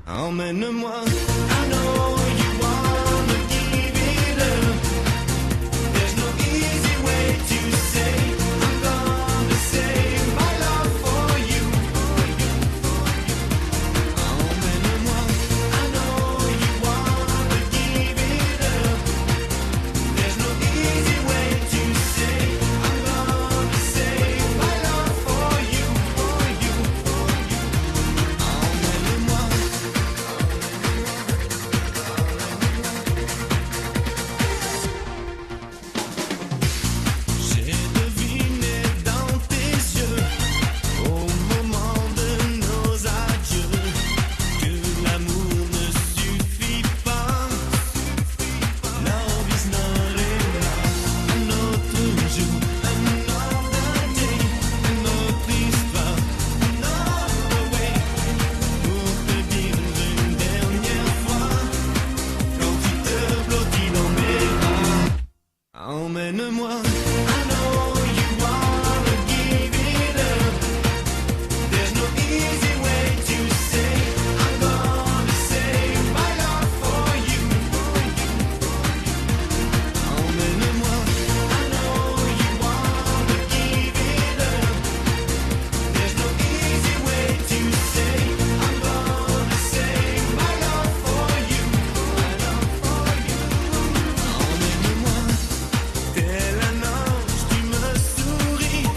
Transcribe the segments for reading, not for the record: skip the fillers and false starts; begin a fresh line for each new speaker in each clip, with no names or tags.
Emmène-moi, I know you wanna give it up. There's no easy way to say I'm gonna save my love for you. Emmène-moi, I know you wanna give it up. There's no easy way to say I'm gonna save my love for you, for you, for you. Emmène-moi. J'ai deviné dans tes yeux, au moment de nos adieux, que l'amour ne suffit pas. Love is not enough. Un autre jour, another day, une autre histoire, another way. Pour te dire une dernière fois, quand tu te blottis dans mes bras. Emmène-moi. I know you wanna give it up. There's no easy way to say I'm gonna save my love for you. Emmène-moi. I know you wanna give it up. There's no easy way to say I'm gonna save my love for you. My love for you. Emmène-moi. Tel un ange, tu me souris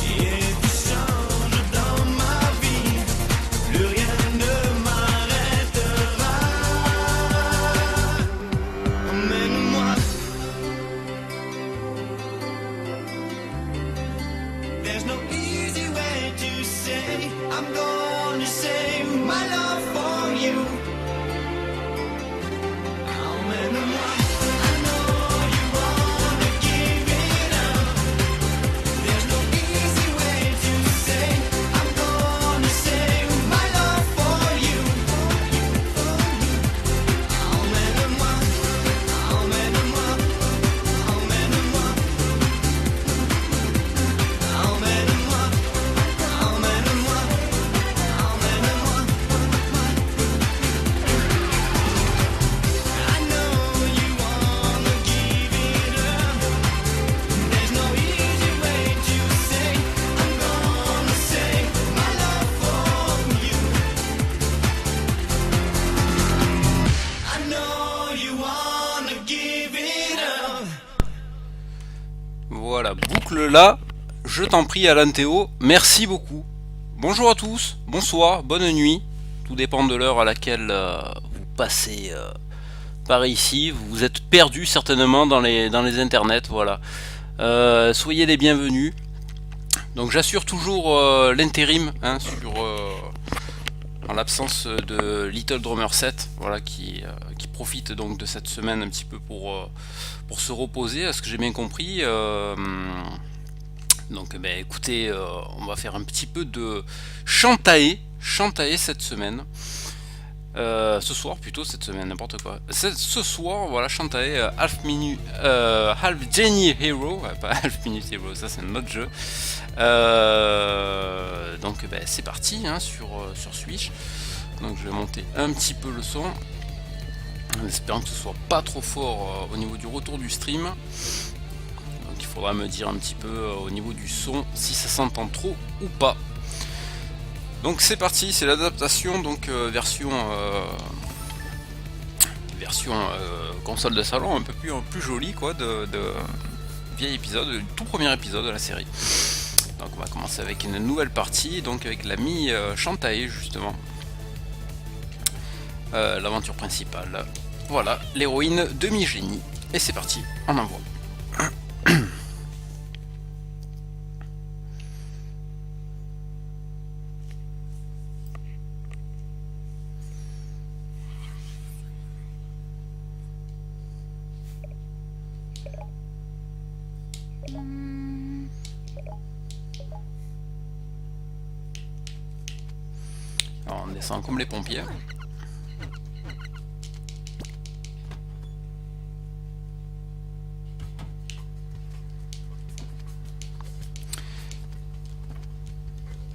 et tu changes dans ma vie. Plus rien ne m'arrêtera. Emmène-moi. There's no easy way to say I'm gonna save my love for you. Emmène-moi. I know you wanna give it up. There's no easy way to say I'm gonna save my love for you. Emmène-moi, emmène-moi, emmène-moi. Emmène-moi, emmène-moi, emmène-moi. I know you wanna give it up. There's no easy way to say I'm gonna save my love for you. I know you wanna give it up.
Voilà, boucle là. Je t'en prie, Alan Théo. Merci beaucoup. Bonjour à tous, bonsoir, bonne nuit. Tout dépend de l'heure à laquelle vous passez par ici. Vous êtes perdus certainement dans les internets. Voilà. Soyez les bienvenus. Donc j'assure toujours l'intérim sur en l'absence de Little Drummer 7, voilà, qui profite donc de cette semaine un petit peu pour se reposer, à ce que j'ai bien compris. Donc écoutez, on va faire un petit peu de chantae cette semaine. Ce soir plutôt, cette semaine, n'importe quoi. Ce soir, voilà, chantae Half Genie Hero, ouais, pas Half Minute Hero, ça c'est un autre jeu. Donc c'est parti sur Switch. Donc je vais monter un petit peu le son, en espérant que ce soit pas trop fort au niveau du retour du stream. Donc il faudra me dire un petit peu au niveau du son si ça s'entend trop ou pas. Donc c'est parti, c'est l'adaptation, donc version console de salon, un peu plus jolie quoi, de vieil épisode, du tout premier épisode de la série. Donc on va commencer avec une nouvelle partie, donc avec l'ami Chantae justement, l'aventure principale. Voilà, l'héroïne demi-génie. Et c'est parti, on envoie. Alors on descend comme les pompiers.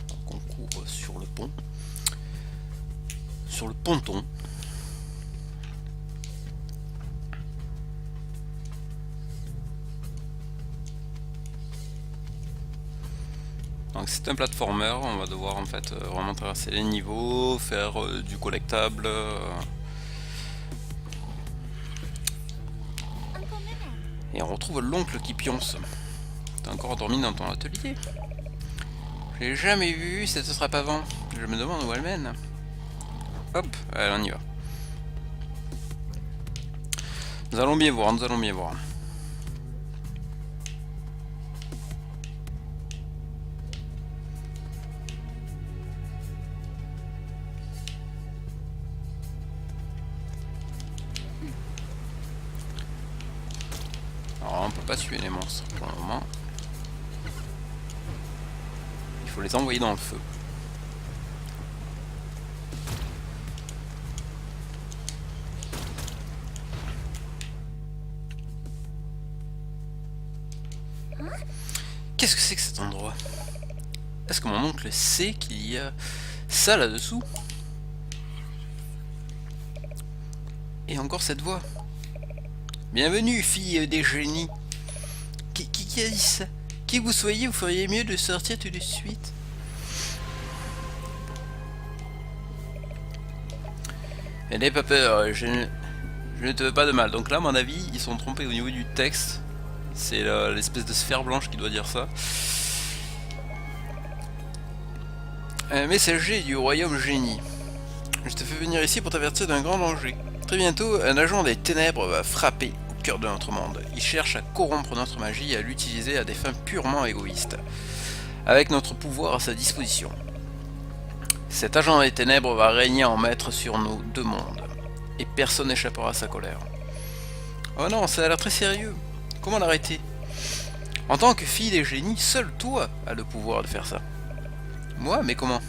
Donc on court sur le pont. Sur le ponton. Donc c'est un platformer, on va devoir en fait vraiment traverser les niveaux, faire du collectable. Et on retrouve l'oncle qui pionce. T'es encore dormi dans ton atelier? Je l'ai jamais vu cette trappe avant. Je me demande où elle mène. Hop, allez on y va. Nous allons bien voir, nous allons bien voir. Alors on peut pas tuer les monstres pour le moment. Il faut les envoyer dans le feu. Qu'est-ce que c'est que cet endroit? Est-ce que mon oncle sait qu'il y a ça là-dessous? Et encore cette voix. Bienvenue, fille des génies. Qui a dit ça? Qui vous soyez, vous feriez mieux de sortir tout de suite. Et n'aie pas peur, je ne te veux pas de mal. Donc là, à mon avis, ils sont trompés au niveau du texte. C'est l'espèce de sphère blanche qui doit dire ça. Un messager du royaume génie. Je te fais venir ici pour t'avertir d'un grand danger. Très bientôt, un agent des ténèbres va frapper au cœur de notre monde. Il cherche à corrompre notre magie et à l'utiliser à des fins purement égoïstes, avec notre pouvoir à sa disposition. Cet agent des ténèbres va régner en maître sur nos deux mondes, et personne n'échappera à sa colère. Oh non, ça a l'air très sérieux. Comment l'arrêter? En tant que fille des génies, seul toi as le pouvoir de faire ça. Moi? Mais comment?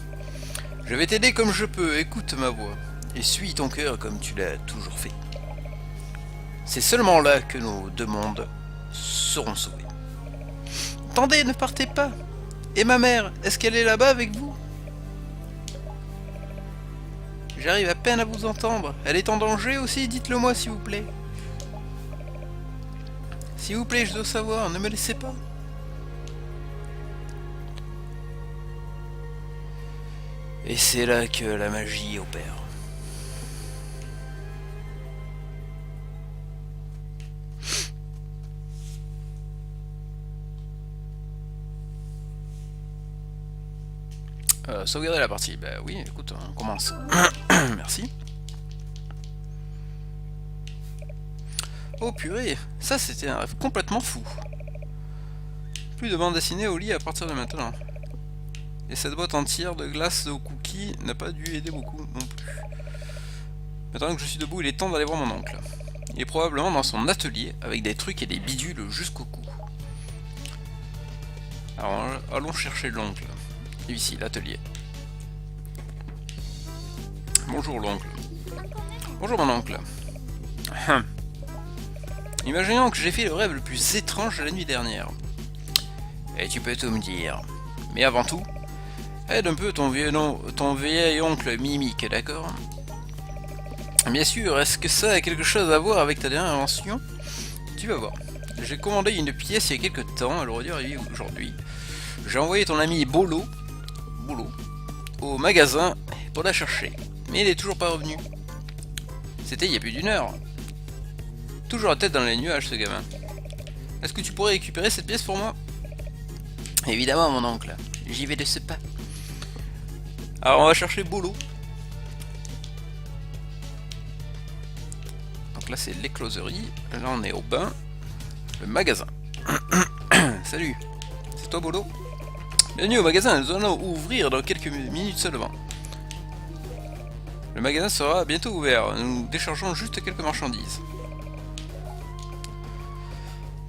Je vais t'aider comme je peux, écoute ma voix, et suis ton cœur comme tu l'as toujours fait. C'est seulement là que nos deux mondes seront sauvés. Attendez, ne partez pas! Et ma mère, est-ce qu'elle est là-bas avec vous? J'arrive à peine à vous entendre. Elle est en danger aussi, dites-le moi s'il vous plaît. S'il vous plaît, je dois savoir, ne me laissez pas. Et c'est là que la magie opère. Sauvegarder la partie. Bah oui, écoute, on commence. Merci. Oh purée, ça c'était un rêve complètement fou. Plus de bande dessinée au lit à partir de maintenant. Et cette boîte entière de glace aux cookies n'a pas dû aider beaucoup non plus. Maintenant que je suis debout, il est temps d'aller voir mon oncle. Il est probablement dans son atelier avec des trucs et des bidules jusqu'au cou. Alors allons chercher l'oncle. Ici, l'atelier. Bonjour l'oncle. Bonjour mon oncle. Imaginons que j'ai fait le rêve le plus étrange de la nuit dernière. Et tu peux tout me dire. Mais avant tout, aide un peu ton vieil oncle mimique, d'accord? Bien sûr, est-ce que ça a quelque chose à voir avec ta dernière invention? Tu vas voir. J'ai commandé une pièce il y a quelques temps, elle aurait dû arriver aujourd'hui. J'ai envoyé ton ami Bolo au magasin pour la chercher. Mais il est toujours pas revenu. C'était il y a plus d'une heure. Toujours la tête dans les nuages ce gamin. Est-ce que tu pourrais récupérer cette pièce pour moi? Évidemment mon oncle, j'y vais de ce pas. Alors on va chercher Bolo. Donc là c'est l'écloserie, là on est au bain. Le magasin. Salut, c'est toi Bolo? Bienvenue au magasin, nous allons ouvrir dans quelques minutes seulement. Le magasin sera bientôt ouvert, nous déchargeons juste quelques marchandises.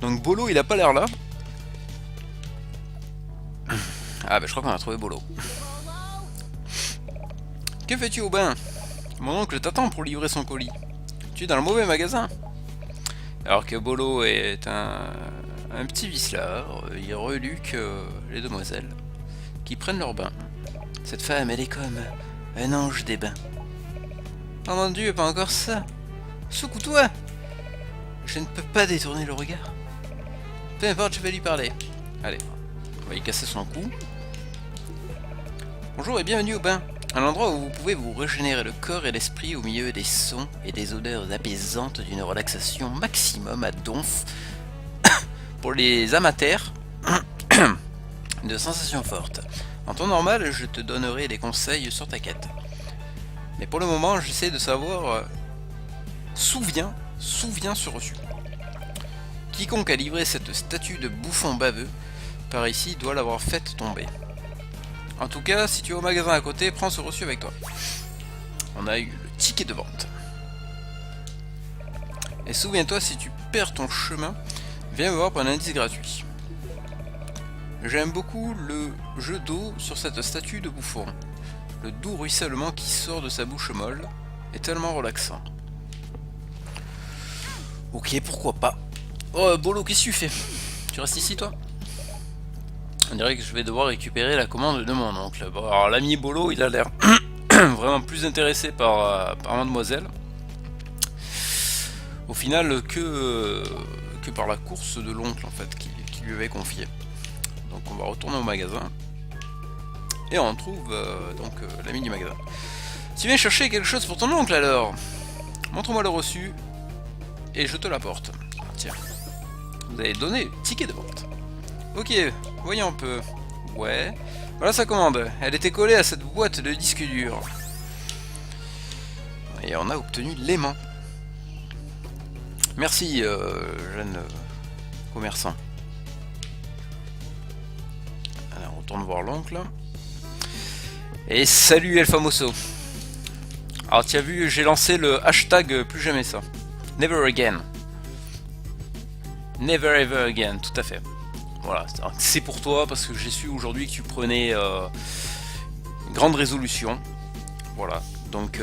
Donc Bolo il a pas l'air là. Ah bah je crois qu'on a trouvé Bolo. Que fais-tu au bain? Mon oncle t'attend pour livrer son colis. Tu es dans le mauvais magasin. Alors que Bolo est un petit vicelard, il reluque les demoiselles qui prennent leur bain. Cette femme, elle est comme un ange des bains. Oh mon Dieu, pas encore ça. Secoue-toi. Je ne peux pas détourner le regard. Peu importe, je vais lui parler. Allez, on va y casser son cou. Bonjour et bienvenue au bain. Un endroit où vous pouvez vous régénérer le corps et l'esprit au milieu des sons et des odeurs apaisantes d'une relaxation maximum à donf pour les amateurs de sensations fortes. En temps normal, je te donnerai des conseils sur ta quête. Mais pour le moment, j'essaie de savoir... Souviens ce reçu. Quiconque a livré cette statue de bouffon baveux par ici doit l'avoir faite tomber. En tout cas, si tu es au magasin à côté, prends ce reçu avec toi. On a eu le ticket de vente. Et souviens-toi, si tu perds ton chemin, viens me voir pour un indice gratuit. J'aime beaucoup le jeu d'eau sur cette statue de bouffon. Le doux ruissellement qui sort de sa bouche molle est tellement relaxant. Ok, pourquoi pas. Oh, Bolo, qu'est-ce que tu fais? Tu restes ici, toi? On dirait que je vais devoir récupérer la commande de mon oncle. Bon, alors l'ami Bolo, il a l'air vraiment plus intéressé par mademoiselle. Au final, que par la course de l'oncle, en fait, qui lui avait confié. Donc on va retourner au magasin. Et on trouve l'ami du magasin. Tu viens chercher quelque chose pour ton oncle, alors? Montre-moi le reçu. Et je te l'apporte. Tiens. Vous avez donné le ticket de vente. Ok, voyons un peu. Ouais. Voilà sa commande. Elle était collée à cette boîte de disque dur. Et on a obtenu l'aimant. Merci, jeune commerçant. Alors, on retourne voir l'oncle. Et salut, El Famoso. Alors, tu as vu, j'ai lancé le hashtag plus jamais ça. Never again. Never ever again, tout à fait. Voilà, c'est pour toi parce que j'ai su aujourd'hui que tu prenais une grande résolution. Voilà, donc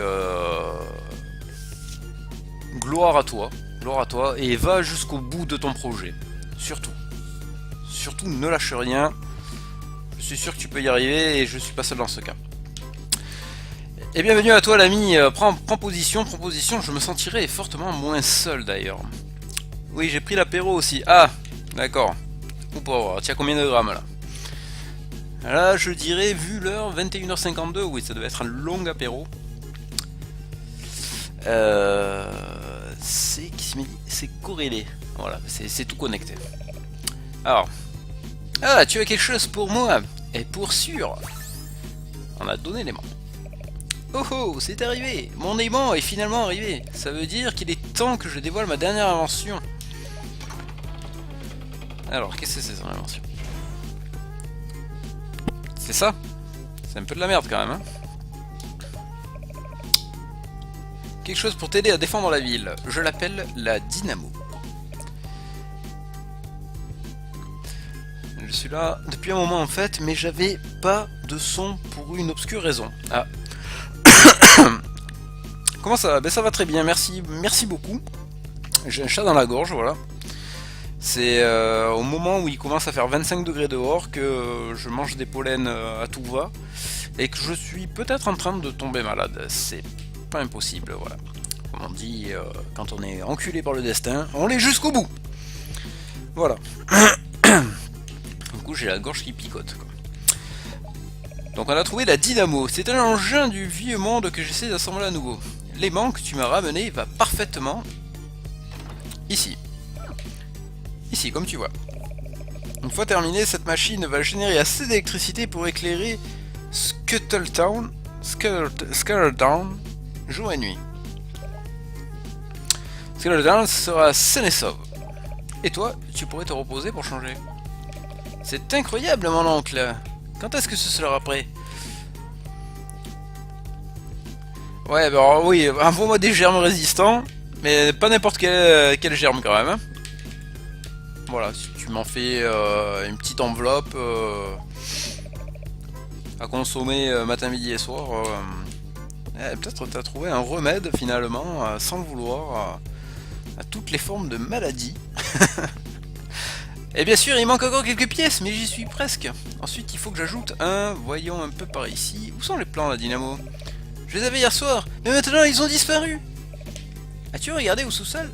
gloire à toi, et va jusqu'au bout de ton projet. Surtout ne lâche rien. Je suis sûr que tu peux y arriver et je suis pas seul dans ce cas. Et bienvenue à toi l'ami, prends position, je me sentirai fortement moins seul d'ailleurs. Oui, j'ai pris l'apéro aussi. Ah, d'accord. Ou pour voir, tiens, combien de grammes là? Là, je dirais, vu l'heure, 21h52, oui, ça devait être un long apéro. C'est corrélé. Voilà, c'est tout connecté. Alors. Ah, tu as quelque chose pour moi? Et pour sûr. On a donné l'aimant. Oh oh, c'est arrivé! Mon aimant est finalement arrivé. Ça veut dire qu'il est temps que je dévoile ma dernière invention. Alors, qu'est-ce que c'est son invention? C'est ça? C'est un peu de la merde quand même, hein? Quelque chose pour t'aider à défendre la ville. Je l'appelle la dynamo. Je suis là depuis un moment en fait, mais j'avais pas de son pour une obscure raison. Ah. Comment ça va? Ben ça va très bien, merci beaucoup. J'ai un chat dans la gorge, voilà. C'est au moment où il commence à faire 25 degrés dehors que je mange des pollens à tout va et que je suis peut-être en train de tomber malade. C'est pas impossible, voilà. Comme on dit, quand on est enculé par le destin, on l'est jusqu'au bout. Voilà. Du coup, j'ai la gorge qui picote, quoi. Donc on a trouvé la dynamo. C'est un engin du vieux monde que j'essaie d'assembler à nouveau. L'aimant que tu m'as ramené va parfaitement ici. Ici, comme tu vois. Une fois terminée, cette machine va générer assez d'électricité pour éclairer Scuttletown jour et nuit. Scuttletown sera sain et sauve. Et toi, tu pourrais te reposer pour changer. C'est incroyable, mon oncle. Quand est-ce que ce sera prêt? Ouais, bah alors, oui, envoie-moi des germes résistants, mais pas n'importe quel germe quand même. Hein. Voilà, si tu m'en fais une petite enveloppe à consommer matin, midi et soir, Peut-être t'as trouvé un remède finalement, sans le vouloir, à toutes les formes de maladies. Et bien sûr, il manque encore quelques pièces, mais j'y suis presque. Ensuite, il faut que j'ajoute un... Voyons un peu par ici. Où sont les plans, la dynamo? Je les avais hier soir, mais maintenant ils ont disparu. As-tu regardé au sous-sol?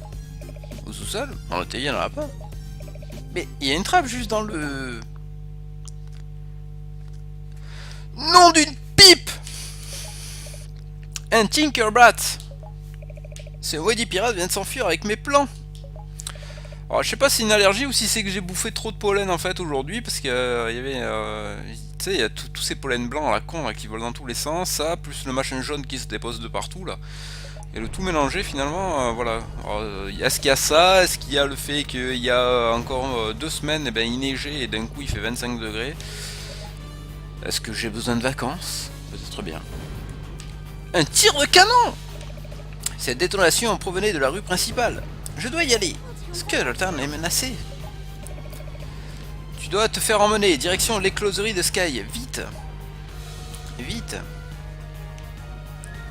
Au sous-sol? Dans l'atelier, il n'y en a pas. Mais il y a une trappe juste dans le... Nom d'une pipe! Un Tinkerbrat! Ce Waddy Pirate vient de s'enfuir avec mes plans. Alors je sais pas si c'est une allergie ou si c'est que j'ai bouffé trop de pollen en fait aujourd'hui, parce qu'il y avait... tu sais, il y a tous ces pollens blancs à la con là, qui volent dans tous les sens, ça, plus le machin jaune qui se dépose de partout là. Et le tout mélangé finalement, voilà. Est-ce qu'il y a ça? Est-ce qu'il y a le fait qu'il y a encore 2 semaines, eh ben, il neigeait et d'un coup il fait 25 degrés? Est-ce que j'ai besoin de vacances? Peut-être bien. Un tir de canon! Cette détonation provenait de la rue principale. Je dois y aller. Skeleton est menacé. Tu dois te faire emmener, direction l'écloserie de Sky. Vite! Vite!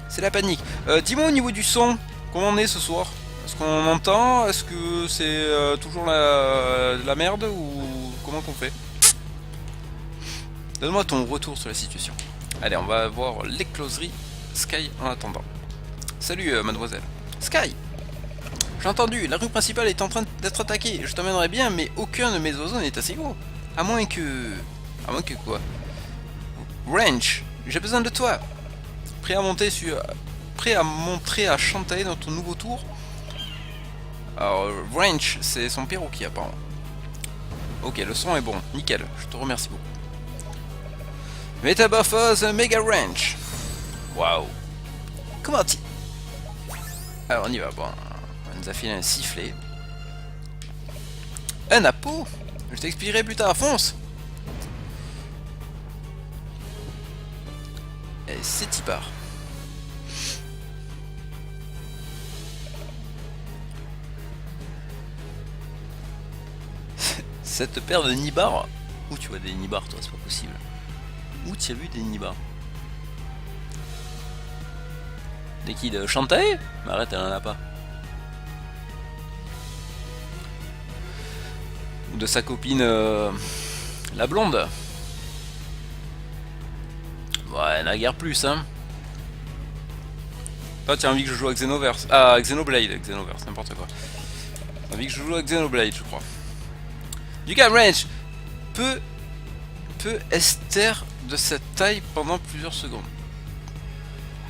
C'est la panique. Dis-moi au niveau du son, comment on est ce soir? Est-ce qu'on entend? Est-ce que c'est toujours la merde? Ou comment qu'on fait? Donne-moi ton retour sur la situation. Allez, on va voir l'écloserie Sky en attendant. Salut mademoiselle. Sky! J'ai entendu, la rue principale est en train d'être attaquée. Je t'emmènerai bien, mais aucun de mes oiseaux n'est assez gros. À moins que... À moins que quoi? Wrench, j'ai besoin de toi. Prêt à montrer à Shantae dans ton nouveau tour? Alors, Wrench, c'est son perroquet apparemment. Ok, le son est bon, nickel, je te remercie beaucoup. Métamorphose Mega Wrench. Waouh. Comment tu... Alors on y va, bon. On nous a filé un sifflet. Un appôt. Je t'expliquerai plus tard, fonce. Et c'est y part. Cette paire de nibards. Où tu vois des nibards toi, c'est pas possible. Où tu as vu des nibards? Des qui, de Shantae? Mais arrête, elle en a pas. Ou de sa copine la blonde. Ouais, elle n'a guère plus, hein. Toi, tu as envie que je joue à Xenoverse. Ah, Xenoblade, Xenoverse, n'importe quoi. Tu as envie que je joue à Xenoblade, je crois. Du coup, Range peut ester de cette taille pendant plusieurs secondes.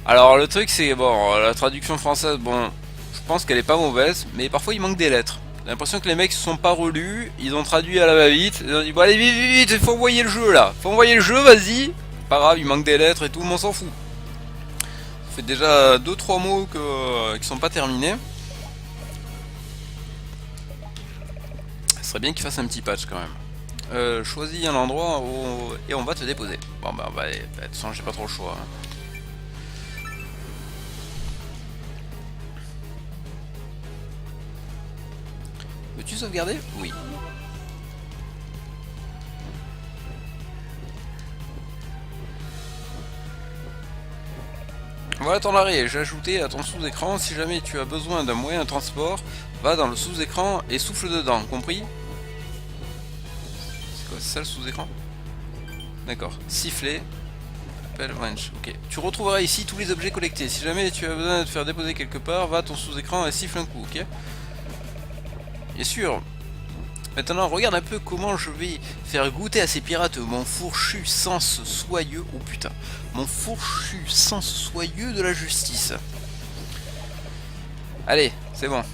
Alors, le truc, c'est, bon, la traduction française, bon, je pense qu'elle est pas mauvaise, mais parfois il manque des lettres. J'ai l'impression que les mecs se sont pas relus, ils ont traduit à la va-vite, ils ont dit, bon, allez, vite, vite, il faut envoyer le jeu là, faut envoyer le jeu, vas-y. Pas grave, il manque des lettres et tout, mais on s'en fout. Ça fait déjà 2-3 mots qui sont pas terminés. Ce serait bien qu'il fasse un petit patch quand même. Choisis un endroit et on va te déposer. Bon bah, de toute façon j'ai pas trop le choix. Hein. Veux-tu sauvegarder? Oui. Voilà ton arrêt, j'ai ajouté à ton sous-écran, si jamais tu as besoin d'un moyen de transport, va dans le sous-écran et souffle dedans, compris? C'est quoi, c'est ça le sous-écran? D'accord, sifflet, appel wrench, ok. Tu retrouveras ici tous les objets collectés, si jamais tu as besoin de te faire déposer quelque part, va à ton sous-écran et siffle un coup, ok? Bien sûr. Maintenant, regarde un peu comment je vais faire goûter à ces pirates mon fourchu sens soyeux. Oh putain, mon fourchu sens soyeux de la justice. Allez, c'est bon.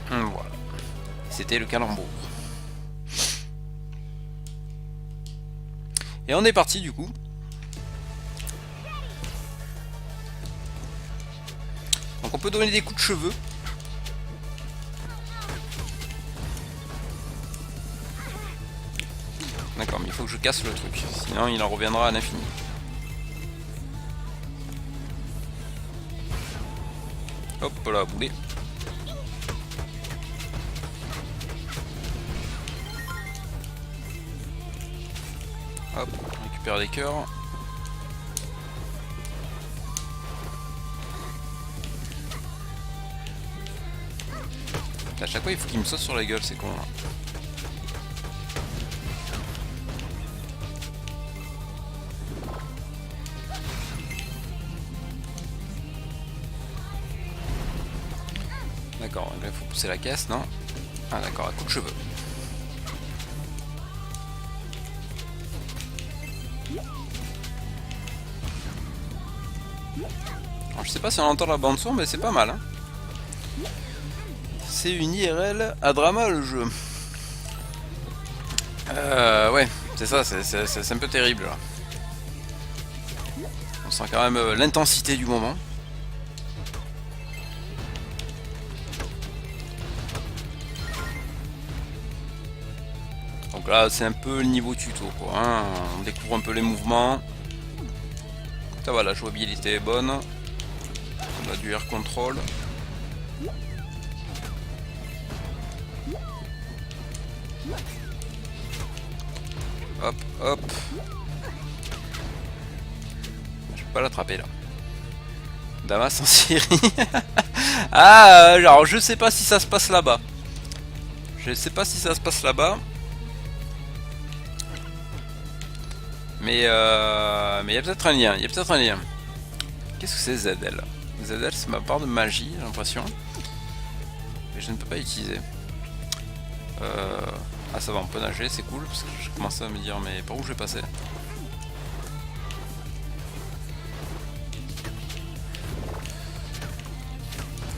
Voilà. C'était le calembour. Et on est parti du coup. Donc on peut donner des coups de cheveux. D'accord, mais il faut que je casse le truc, sinon il en reviendra à l'infini. Hop là, boulet. Hop, on récupère des cœurs. À chaque fois il faut qu'il me saute sur la gueule, c'est con là. D'accord, là il faut pousser la caisse, non? Ah d'accord, à coup de cheveux. Alors, je sais pas si on entend la bande son, mais c'est pas mal. Hein. C'est une IRL à drama le jeu. Ouais, c'est ça, c'est un peu terrible là. On sent quand même l'intensité du moment. Donc là, c'est un peu le niveau tuto quoi. Hein. On découvre un peu les mouvements. Ça va, la jouabilité est bonne. On a du air control. Hop, hop. Je peux pas l'attraper là. Damas en Syrie. Ah, alors je sais pas si ça se passe là-bas. Je sais pas si ça se passe là-bas. Mais il y a peut-être un lien. Il y a peut-être un lien. Qu'est-ce que c'est ZL? ZL, c'est ma barre de magie, j'ai l'impression. Mais je ne peux pas l'utiliser. Ah ça va, on peut nager, c'est cool, parce que je commençais à me dire, mais par où je vais passer?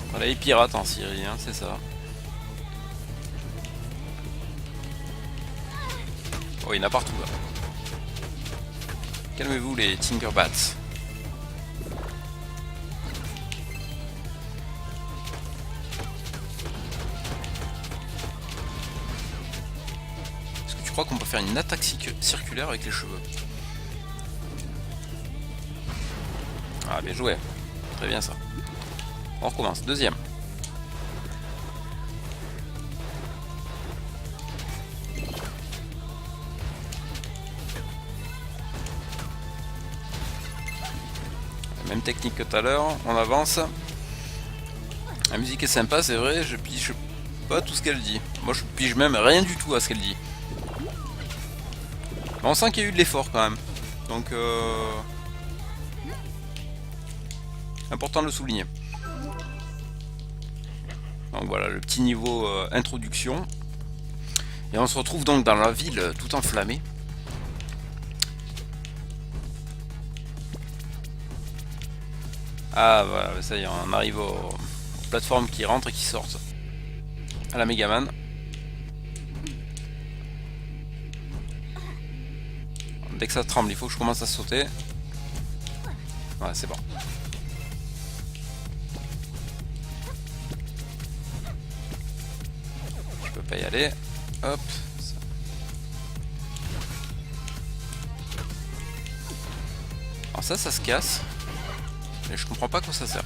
Voilà, les pirates en Syrie, hein, c'est ça. Oh, il y en a partout là. Calmez-vous les Tinkerbats. Est-ce que tu crois qu'on peut faire une attaque circulaire avec les cheveux? Ah, bien joué. Très bien ça. On recommence. Deuxième. Même technique que tout à l'heure. On avance. La musique est sympa, c'est vrai. Je pige pas tout ce qu'elle dit. Moi, je pige même rien du tout à ce qu'elle dit. Mais on sent qu'il y a eu de l'effort quand même. Donc, important de le souligner. Donc voilà, le petit niveau introduction. Et on se retrouve donc dans la ville tout enflammée. Ah voilà, ça y est, on arrive aux plateformes qui rentrent et qui sortent. À la Megaman. Dès que ça tremble, il faut que je commence à sauter. Ouais, c'est bon. Je peux pas y aller. Hop. Alors ça se casse. Et je comprends pas à quoi ça sert.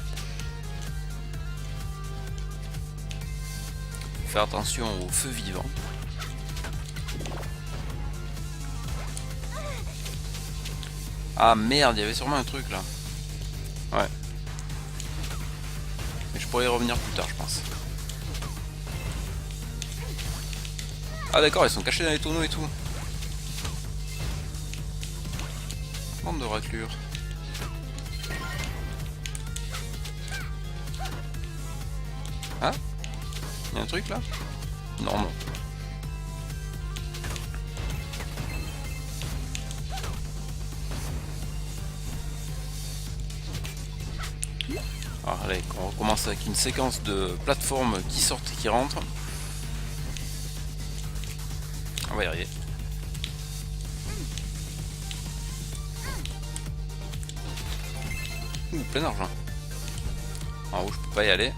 Faire attention au feu vivant. Ah merde, il y avait sûrement un truc là. Ouais. Mais je pourrais y revenir plus tard, je pense. Ah d'accord, ils sont cachés dans les tonneaux et tout. Bande de raclures. Ah, il y a un truc là? Non, non. Alors allez, on recommence avec une séquence de plateformes qui sortent et qui rentrent. On va y arriver. Ouh, plein d'argent. En haut, je peux pas y aller.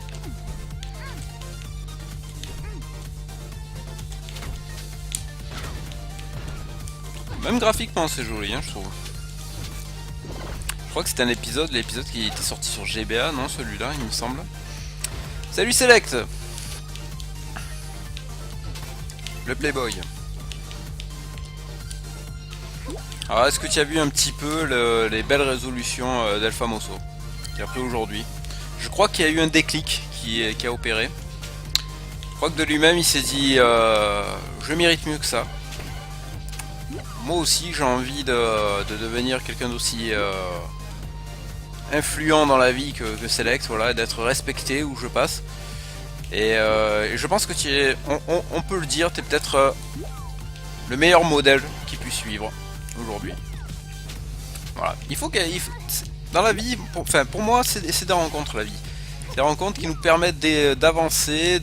Même graphiquement, c'est joli, hein, je trouve. Je crois que c'était un épisode, l'épisode qui était sorti sur GBA, non, celui-là, il me semble. Salut Select! Le Playboy. Alors, est-ce que tu as vu un petit peu les belles résolutions d'Elfamoso qu'il a pris aujourd'hui? Je crois qu'il y a eu un déclic qui a opéré. Je crois que de lui-même il s'est dit je mérite mieux que ça. Moi aussi j'ai envie de devenir quelqu'un d'aussi influent dans la vie que Select, voilà, d'être respecté où je passe. Et je pense que on peut le dire, tu es peut-être le meilleur modèle qu'il puisse suivre aujourd'hui. Voilà. Dans la vie, pour moi, c'est des rencontres, la vie. Des rencontres qui nous permettent d'avancer,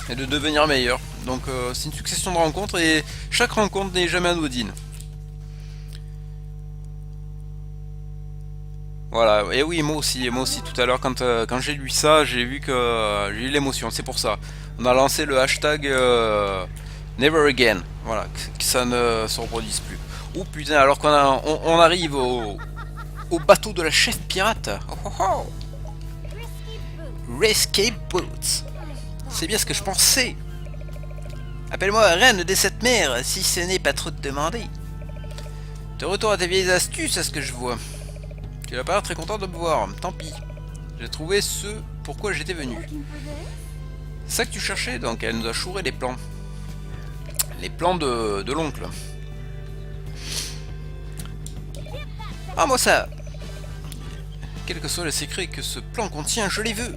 et de devenir meilleur. Donc c'est une succession de rencontres et chaque rencontre n'est jamais anodine. Voilà, et oui, moi aussi tout à l'heure quand j'ai lu ça, j'ai vu que j'ai eu l'émotion, c'est pour ça. On a lancé le hashtag Never Again, voilà, que ça ne se reproduise plus. Oh putain, alors on arrive au bateau de la chef pirate. Oh, oh, oh. Risky Boots. C'est bien ce que je pensais. Appelle-moi reine des sept mers, si ce n'est pas trop te demander. De retour à tes vieilles astuces, à ce que je vois. Tu n'as pas l'air très content de me voir, tant pis. J'ai trouvé ce pourquoi j'étais venu. C'est ça que tu cherchais, donc elle nous a chouré les plans. Les plans de l'oncle. Ah, moi ça. Quel que soit le secret que ce plan contient, je les veux.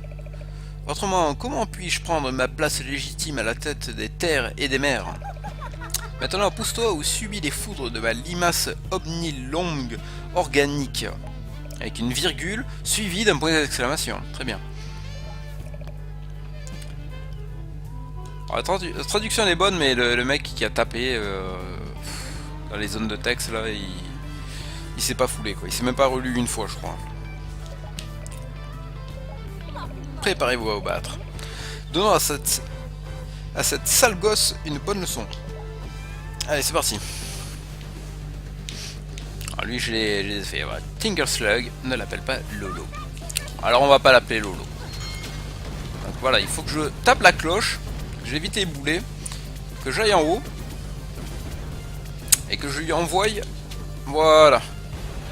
Autrement, comment puis-je prendre ma place légitime à la tête des terres et des mers? Maintenant, pousse-toi ou subis les foudres de ma limace omnilongue organique. Avec une virgule suivie d'un point d'exclamation. Très bien. Alors, la traduction elle est bonne, mais le mec qui a tapé dans les zones de texte, là, il s'est pas foulé, quoi. Il s'est même pas relu une fois, je crois. Préparez-vous à vous battre. Donnons à cette sale gosse une bonne leçon. Allez, c'est parti. Alors lui, je l'ai fait. Voilà. Tinker Slug, ne l'appelle pas Lolo. Alors, on va pas l'appeler Lolo. Donc voilà, il faut que je tape la cloche, que j'évite les boulets, que j'aille en haut, et que je lui envoie, voilà,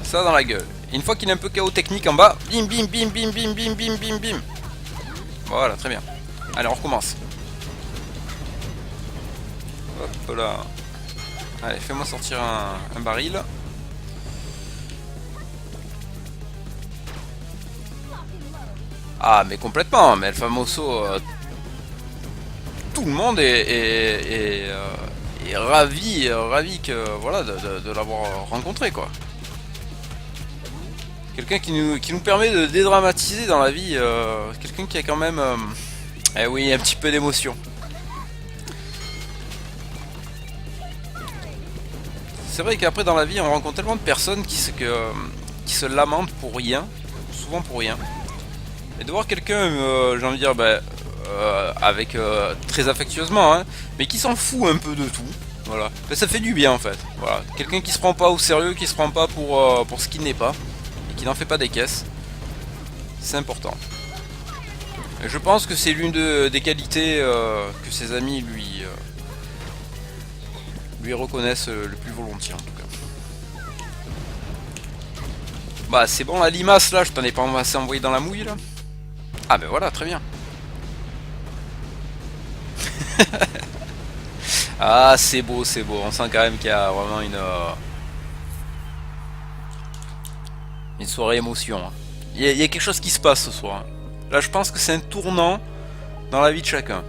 ça dans la gueule. Et une fois qu'il est un peu KO technique en bas, bim bim bim bim bim bim bim bim bim. Voilà, très bien. Allez, on recommence. Hop là. Allez, fais-moi sortir un baril. Ah, mais complètement. Mais Elfamoso, tout le monde est ravi que, voilà, de l'avoir rencontré, quoi. Quelqu'un qui nous permet de dédramatiser dans la vie, quelqu'un qui a quand même, eh oui, un petit peu d'émotion. C'est vrai qu'après dans la vie, on rencontre tellement de personnes qui se lamentent pour rien, souvent pour rien. Et de voir quelqu'un, j'ai envie de dire, avec très affectueusement, hein, mais qui s'en fout un peu de tout. Voilà, ben, ça fait du bien en fait. Voilà, quelqu'un qui se prend pas au sérieux, qui se prend pas pour ce qu'il n'est pas. Qui n'en fait pas des caisses, c'est important. Et je pense que c'est l'une des qualités que ses amis lui reconnaissent le plus volontiers en tout cas. Bah c'est bon la limace là, je t'en ai pas assez envoyé dans la mouille là. Ah ben voilà, très bien. Ah c'est beau, on sent quand même qu'il y a vraiment une soirée émotion. Il y a quelque chose qui se passe ce soir. Là, je pense que c'est un tournant dans la vie de chacun.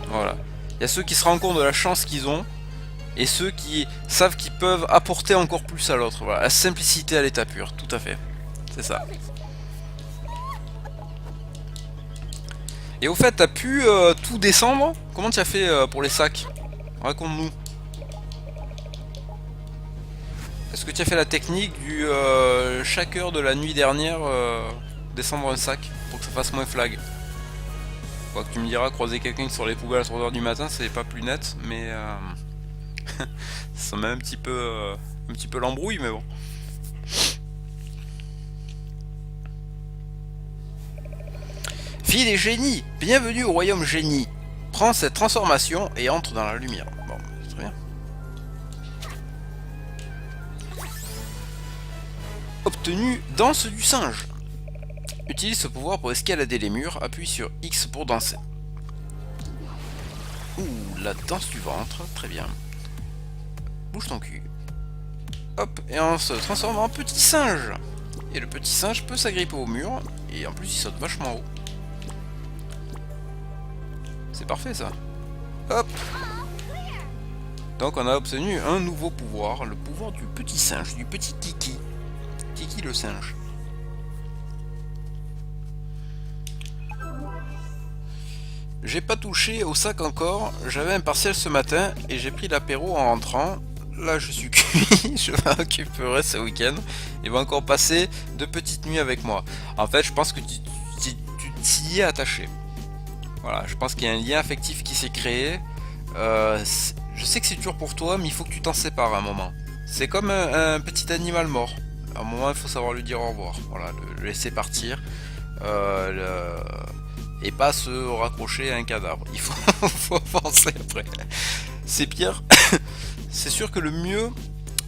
Voilà. Il y a ceux qui se rendent compte de la chance qu'ils ont et ceux qui savent qu'ils peuvent apporter encore plus à l'autre. Voilà. La simplicité à l'état pur, tout à fait. C'est ça. Et au fait, t'as pu tout descendre? Comment tu as fait pour les sacs? Raconte-nous. Est-ce que tu as fait la technique du chaque heure de la nuit dernière descendre un sac pour que ça fasse moins flag? Quoi que tu me diras, croiser quelqu'un sur les poubelles à 3h du matin, c'est pas plus net, mais ça met un petit peu l'embrouille, mais bon. Fille des génies, bienvenue au royaume génie. Prends cette transformation et entre dans la lumière. Bon, c'est très bien. obtenu Danse du singe. Utilise ce pouvoir pour escalader les murs, appuie sur X pour danser. Ouh, la danse du ventre, très bien. Bouge ton cul. Hop, et on se transforme en petit singe. Et le petit singe peut s'agripper au mur, et en plus il saute vachement haut. C'est parfait ça. Hop. Donc on a obtenu un nouveau pouvoir, le pouvoir du petit singe, du petit Kiki. Kiki le singe. J'ai pas touché au sac encore, j'avais un partiel ce matin et j'ai pris l'apéro en rentrant. Là je suis cuit, je vais récupérer ce week-end et va encore passer 2 petites nuits avec moi. En fait je pense que tu t'y es attaché. Voilà, je pense qu'il y a un lien affectif qui s'est créé. Je sais que c'est dur pour toi, mais il faut que tu t'en sépares à un moment. C'est comme un petit animal mort. À un moment, il faut savoir lui dire au revoir. Voilà, le laisser partir. Et pas se raccrocher à un cadavre. Il faut penser après. C'est pire. C'est sûr que le mieux,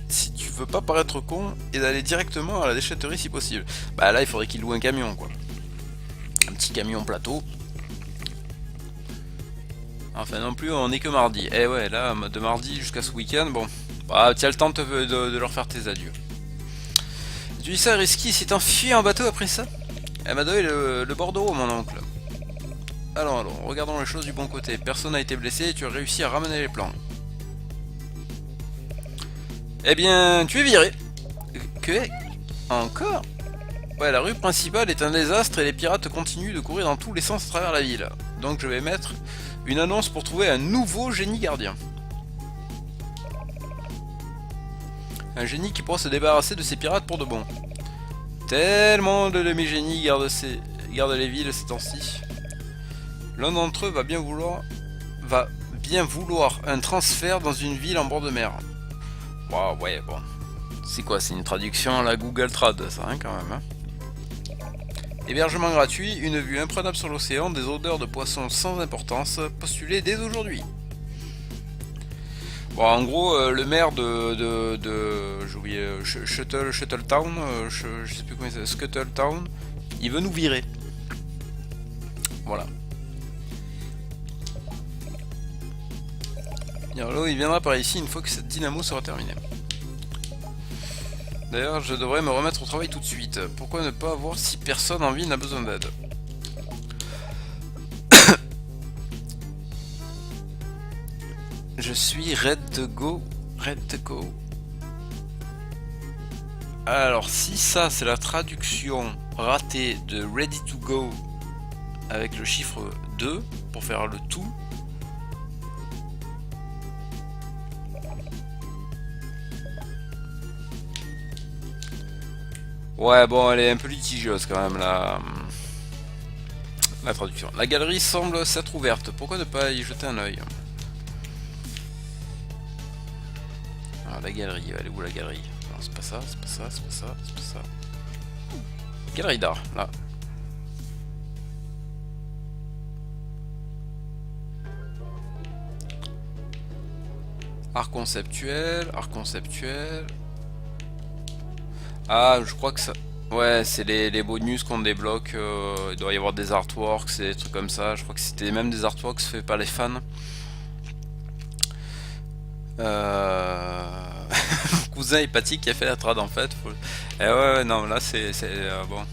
si tu veux pas paraître con, est d'aller directement à la déchetterie si possible. Bah là, il faudrait qu'il loue un camion, quoi. Un petit camion plateau. Enfin non plus, on est que mardi. Eh ouais, là, de mardi jusqu'à ce week-end, bon. Bah, tu as le temps de leur faire tes adieux. Tu dis ça, Risky s'est enfui en bateau après ça? Elle m'a donné le bordereau, mon oncle. Allons, regardons les choses du bon côté. Personne n'a été blessé et tu as réussi à ramener les plans. Eh bien, tu es viré. Que? Encore? Ouais, la rue principale est un désastre et les pirates continuent de courir dans tous les sens à travers la ville. Donc je vais mettre une annonce pour trouver un nouveau génie gardien. Un génie qui pourra se débarrasser de ces pirates pour de bon. Tellement de mes génies gardent les villes ces temps-ci. L'un d'entre eux va bien vouloir un transfert dans une ville en bord de mer. Waouh, ouais, bon. C'est quoi? C'est une traduction à la Google Trad, ça, hein, quand même, hein. Hébergement gratuit, une vue imprenable sur l'océan, des odeurs de poissons sans importance, postulées dès aujourd'hui. Bon, en gros, le maire j'ai oublié, Shuttletown, je sais plus comment c'est, Scuttletown, il veut nous virer. Voilà. Yarlo, il viendra par ici une fois que cette dynamo sera terminée. D'ailleurs, je devrais me remettre au travail tout de suite. Pourquoi ne pas voir si personne en ville n'a besoin d'aide? Je suis ready to go. Alors, si ça, c'est la traduction ratée de ready to go avec le chiffre 2 pour faire le tout. Ouais, bon, elle est un peu litigieuse quand même, la traduction. La galerie semble s'être ouverte, pourquoi ne pas y jeter un œil? Ah, la galerie, elle est où la galerie? Non, c'est pas ça, c'est pas ça, c'est pas ça, c'est pas ça. Galerie d'art, là. Art conceptuel, art conceptuel. Ah, je crois que ça... Ouais, c'est les bonus qu'on débloque. Il doit y avoir des artworks et des trucs comme ça. Je crois que c'était même des artworks faits par les fans. Cousin hépatique qui a fait la trad en fait. Et ouais, non, là c'est bon.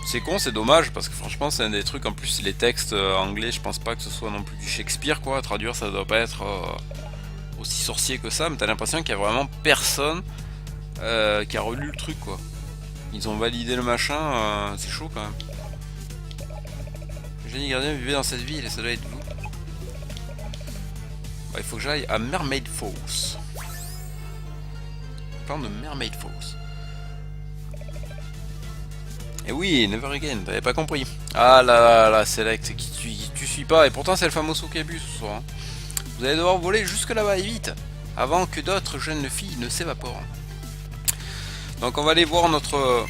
C'est con, c'est dommage parce que franchement c'est un des trucs. En plus, les textes anglais, je pense pas que ce soit non plus du Shakespeare quoi. À traduire, ça doit pas être aussi sorcier que ça. Mais t'as l'impression qu'il y a vraiment personne qui a relu le truc quoi. Ils ont validé le machin, c'est chaud quand même. Le génie gardien vivait dans cette ville et ça doit être vous. Bah, il faut que j'aille à Mermaid Falls. Plan de Mermaid Falls. Et oui, Never Again, t'avais pas compris. Ah là, Select, qui tu suis pas, et pourtant c'est le fameux Sokebu ce soir. Hein. Vous allez devoir voler jusque là-bas et vite, avant que d'autres jeunes filles ne s'évaporent. Donc on va aller voir notre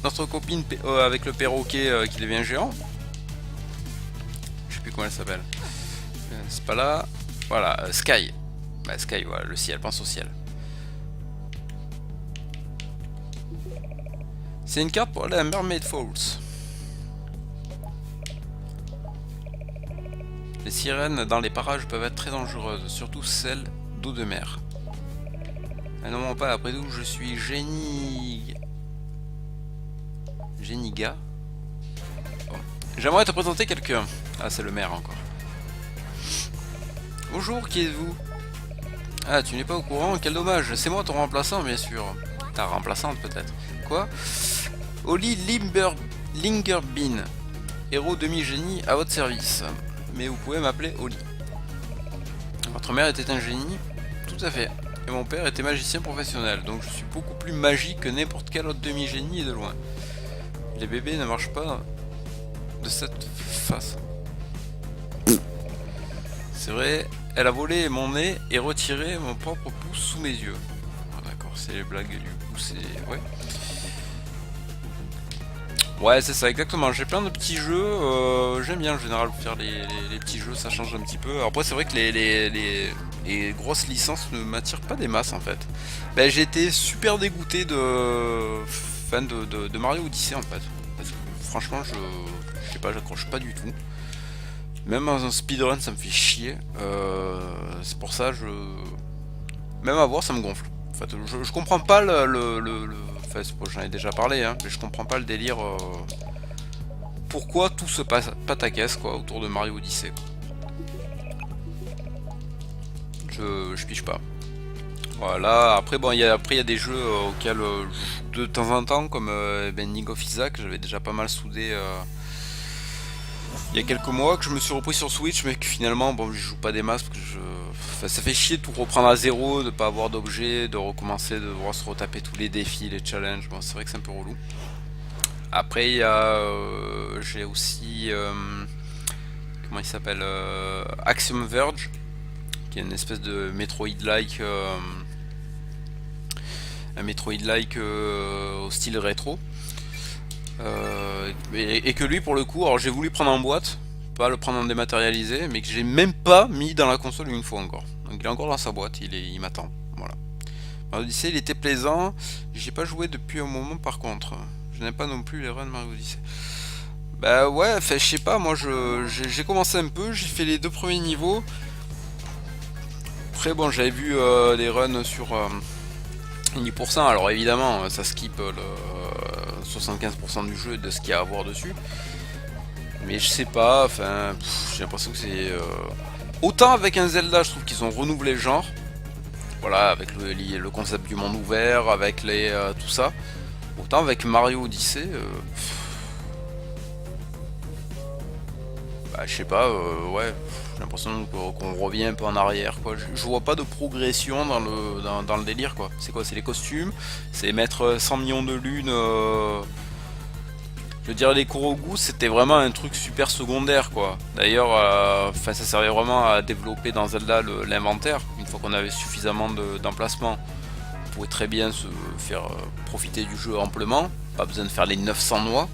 notre copine avec le perroquet qui devient géant. Je sais plus comment elle s'appelle. C'est pas là. Voilà, Sky. Bah Sky, voilà, le ciel, pense au ciel. C'est une carte pour aller à Mermaid Falls. Les sirènes dans les parages peuvent être très dangereuses, surtout celles d'eau de mer. Elles ne m'ont pas, après tout, je suis génie... Géniga. Bon. J'aimerais te présenter quelqu'un. Ah, c'est le maire encore. Bonjour, qui êtes-vous? Ah, tu n'es pas au courant? Quel dommage, c'est moi ton remplaçant, bien sûr. Ta remplaçante, peut-être. Quoi? Oli Lingerbean, héros demi-génie à votre service. Mais vous pouvez m'appeler Oli. Votre mère était un génie? Tout à fait. Et mon père était magicien professionnel, donc je suis beaucoup plus magique que n'importe quel autre demi-génie et de loin. Les bébés ne marchent pas de cette façon. C'est vrai, elle a volé mon nez et retiré mon propre pouce sous mes yeux. Ah, d'accord, c'est les blagues du coup, c'est... Ouais. Ouais, c'est ça, exactement. J'ai plein de petits jeux. J'aime bien en général faire les petits jeux, ça change un petit peu. Alors après, c'est vrai que les grosses licences ne m'attirent pas des masses en fait. Ben, j'ai été super dégoûté de Mario Odyssey en fait. Parce que franchement, je sais pas, j'accroche pas du tout. Même dans un speedrun, ça me fait chier. C'est pour ça, même à voir, ça me gonfle. En fait, je comprends pas enfin, j'en ai déjà parlé, hein, mais je comprends pas le délire. Pourquoi tout se passe pataquès quoi autour de Mario Odyssey. Je pige pas. Voilà. Après bon, il y a des jeux auxquels de temps en temps, comme Bending of Isaac, j'avais déjà pas mal soudé. Il y a quelques mois que je me suis repris sur Switch, mais que finalement, bon, je joue pas des masses parce que enfin, ça fait chier de tout reprendre à zéro, de pas avoir d'objets, de recommencer, de devoir se retaper tous les défis, les challenges. Bon, c'est vrai que c'est un peu relou. Après, il y a, j'ai aussi, comment il s'appelle, Axiom Verge, qui est une espèce de Metroid-like, un Metroid-like au style rétro. Et que lui pour le coup, alors j'ai voulu prendre en boîte, pas le prendre en dématérialisé, mais que j'ai même pas mis dans la console une fois encore. Donc il est encore dans sa boîte, il m'attend. Voilà. Mario Odyssey, il était plaisant. J'ai pas joué depuis un moment par contre. Je n'aime pas non plus les runs Mario Odyssey. Bah ouais, enfin je sais pas, moi j'ai commencé un peu, j'ai fait les 2 premiers niveaux. Après bon, j'avais vu des runs sur 10%, alors évidemment ça skip le 75% du jeu de ce qu'il y a à voir dessus. Mais je sais pas, enfin j'ai l'impression que c'est... Autant avec un Zelda je trouve qu'ils ont renouvelé le genre. Voilà, avec le concept du monde ouvert, avec tout ça. Autant avec Mario Odyssey... bah je sais pas, ouais... J'ai l'impression qu'on revient un peu en arrière quoi. Je vois pas de progression dans le délire quoi. C'est quoi? C'est les costumes, c'est mettre 100 millions de lunes. Je veux dire, les Korogu c'était vraiment un truc super secondaire quoi. D'ailleurs, ça servait vraiment à développer dans Zelda l'inventaire. Une fois qu'on avait suffisamment d'emplacements, on pouvait très bien se faire profiter du jeu amplement. Pas besoin de faire les 900 noix.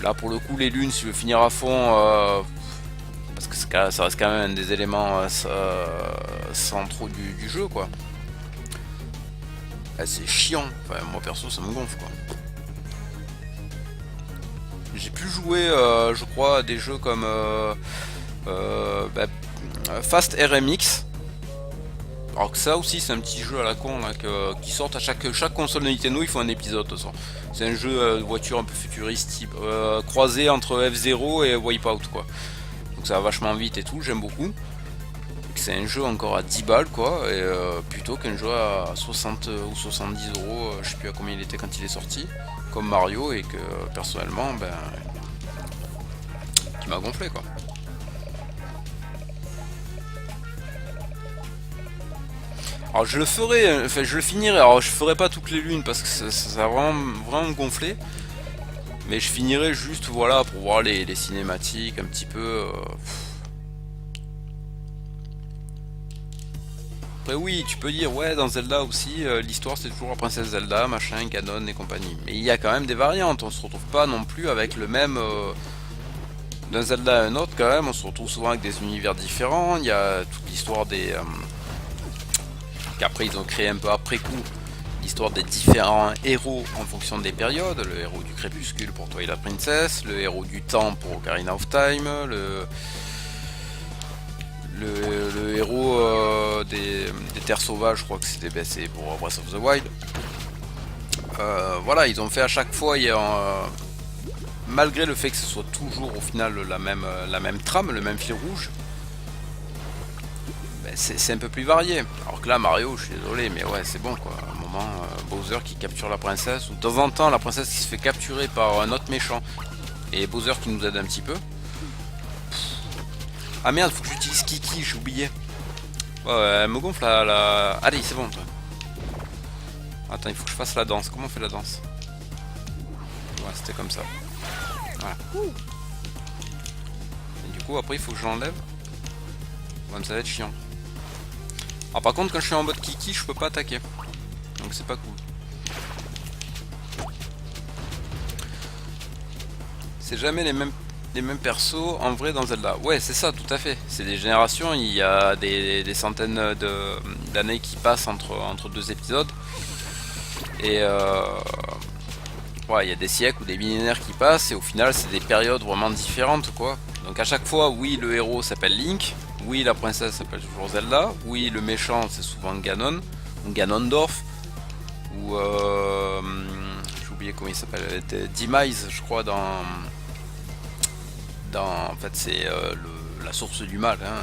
Là pour le coup les lunes, si je veux finir à fond... parce que ça reste quand même un des éléments centraux du jeu quoi. C'est chiant, enfin, moi perso ça me gonfle quoi. J'ai pu jouer je crois à des jeux comme Fast RMX. Alors que ça aussi c'est un petit jeu à la con là, qui sort à chaque console de Nintendo, il faut un épisode de toute façon. C'est un jeu de voiture un peu futuriste type croisé entre F-Zero et Wipeout quoi. Donc ça va vachement vite et tout, j'aime beaucoup. C'est un jeu encore à 10 balles quoi, et plutôt qu'un jeu à 60 ou 70 euros, je sais plus à combien il était quand il est sorti, comme Mario, et que personnellement, qui m'a gonflé quoi. Alors je le ferai, enfin je le finirai, alors je ferai pas toutes les lunes parce que ça va vraiment gonflé. Mais je finirai juste voilà pour voir les cinématiques un petit peu. Après oui, tu peux dire ouais dans Zelda aussi l'histoire c'est toujours la princesse Zelda, machin, Ganon et compagnie. Mais il y a quand même des variantes, on se retrouve pas non plus avec le même d'un Zelda à un autre quand même, on se retrouve souvent avec des univers différents, il y a toute l'histoire des qu'après ils ont créé un peu après coup l'histoire des différents héros en fonction des périodes. Le héros du crépuscule pour Twilight Princess, le héros du temps pour Ocarina of Time, le héros des terres sauvages, je crois que c'était c'est pour Breath of the Wild. Voilà, ils ont fait à chaque fois, malgré le fait que ce soit toujours au final la même trame, le même fil rouge, c'est un peu plus varié. Alors que là, Mario, je suis désolé, mais ouais, c'est bon quoi. À un moment, Bowser qui capture la princesse, ou de temps en temps, la princesse qui se fait capturer par un autre méchant, et Bowser qui nous aide un petit peu. Ah merde, faut que j'utilise Kiki, j'ai oublié. Ouais, elle me gonfle la... Allez, c'est bon, toi. Attends, il faut que je fasse la danse. Comment on fait la danse? Ouais, c'était comme ça. Voilà. Et du coup, après, il faut que je l'enlève. Ouais, mais ça va être chiant. Alors par contre, quand je suis en mode Kiki, je peux pas attaquer. Donc c'est pas cool. C'est jamais les mêmes persos en vrai dans Zelda. Ouais, c'est ça, tout à fait. C'est des générations, il y a des centaines d'années qui passent entre deux épisodes. Et ouais, il y a des siècles ou des millénaires qui passent, et au final, c'est des périodes vraiment différentes, quoi. Donc à chaque fois, oui, le héros s'appelle Link. Oui, la princesse s'appelle toujours Zelda. Oui, le méchant, c'est souvent Ganon. Ou Ganondorf. Ou... j'ai oublié comment il s'appelle. Demise, je crois, en fait, c'est la source du mal. Hein,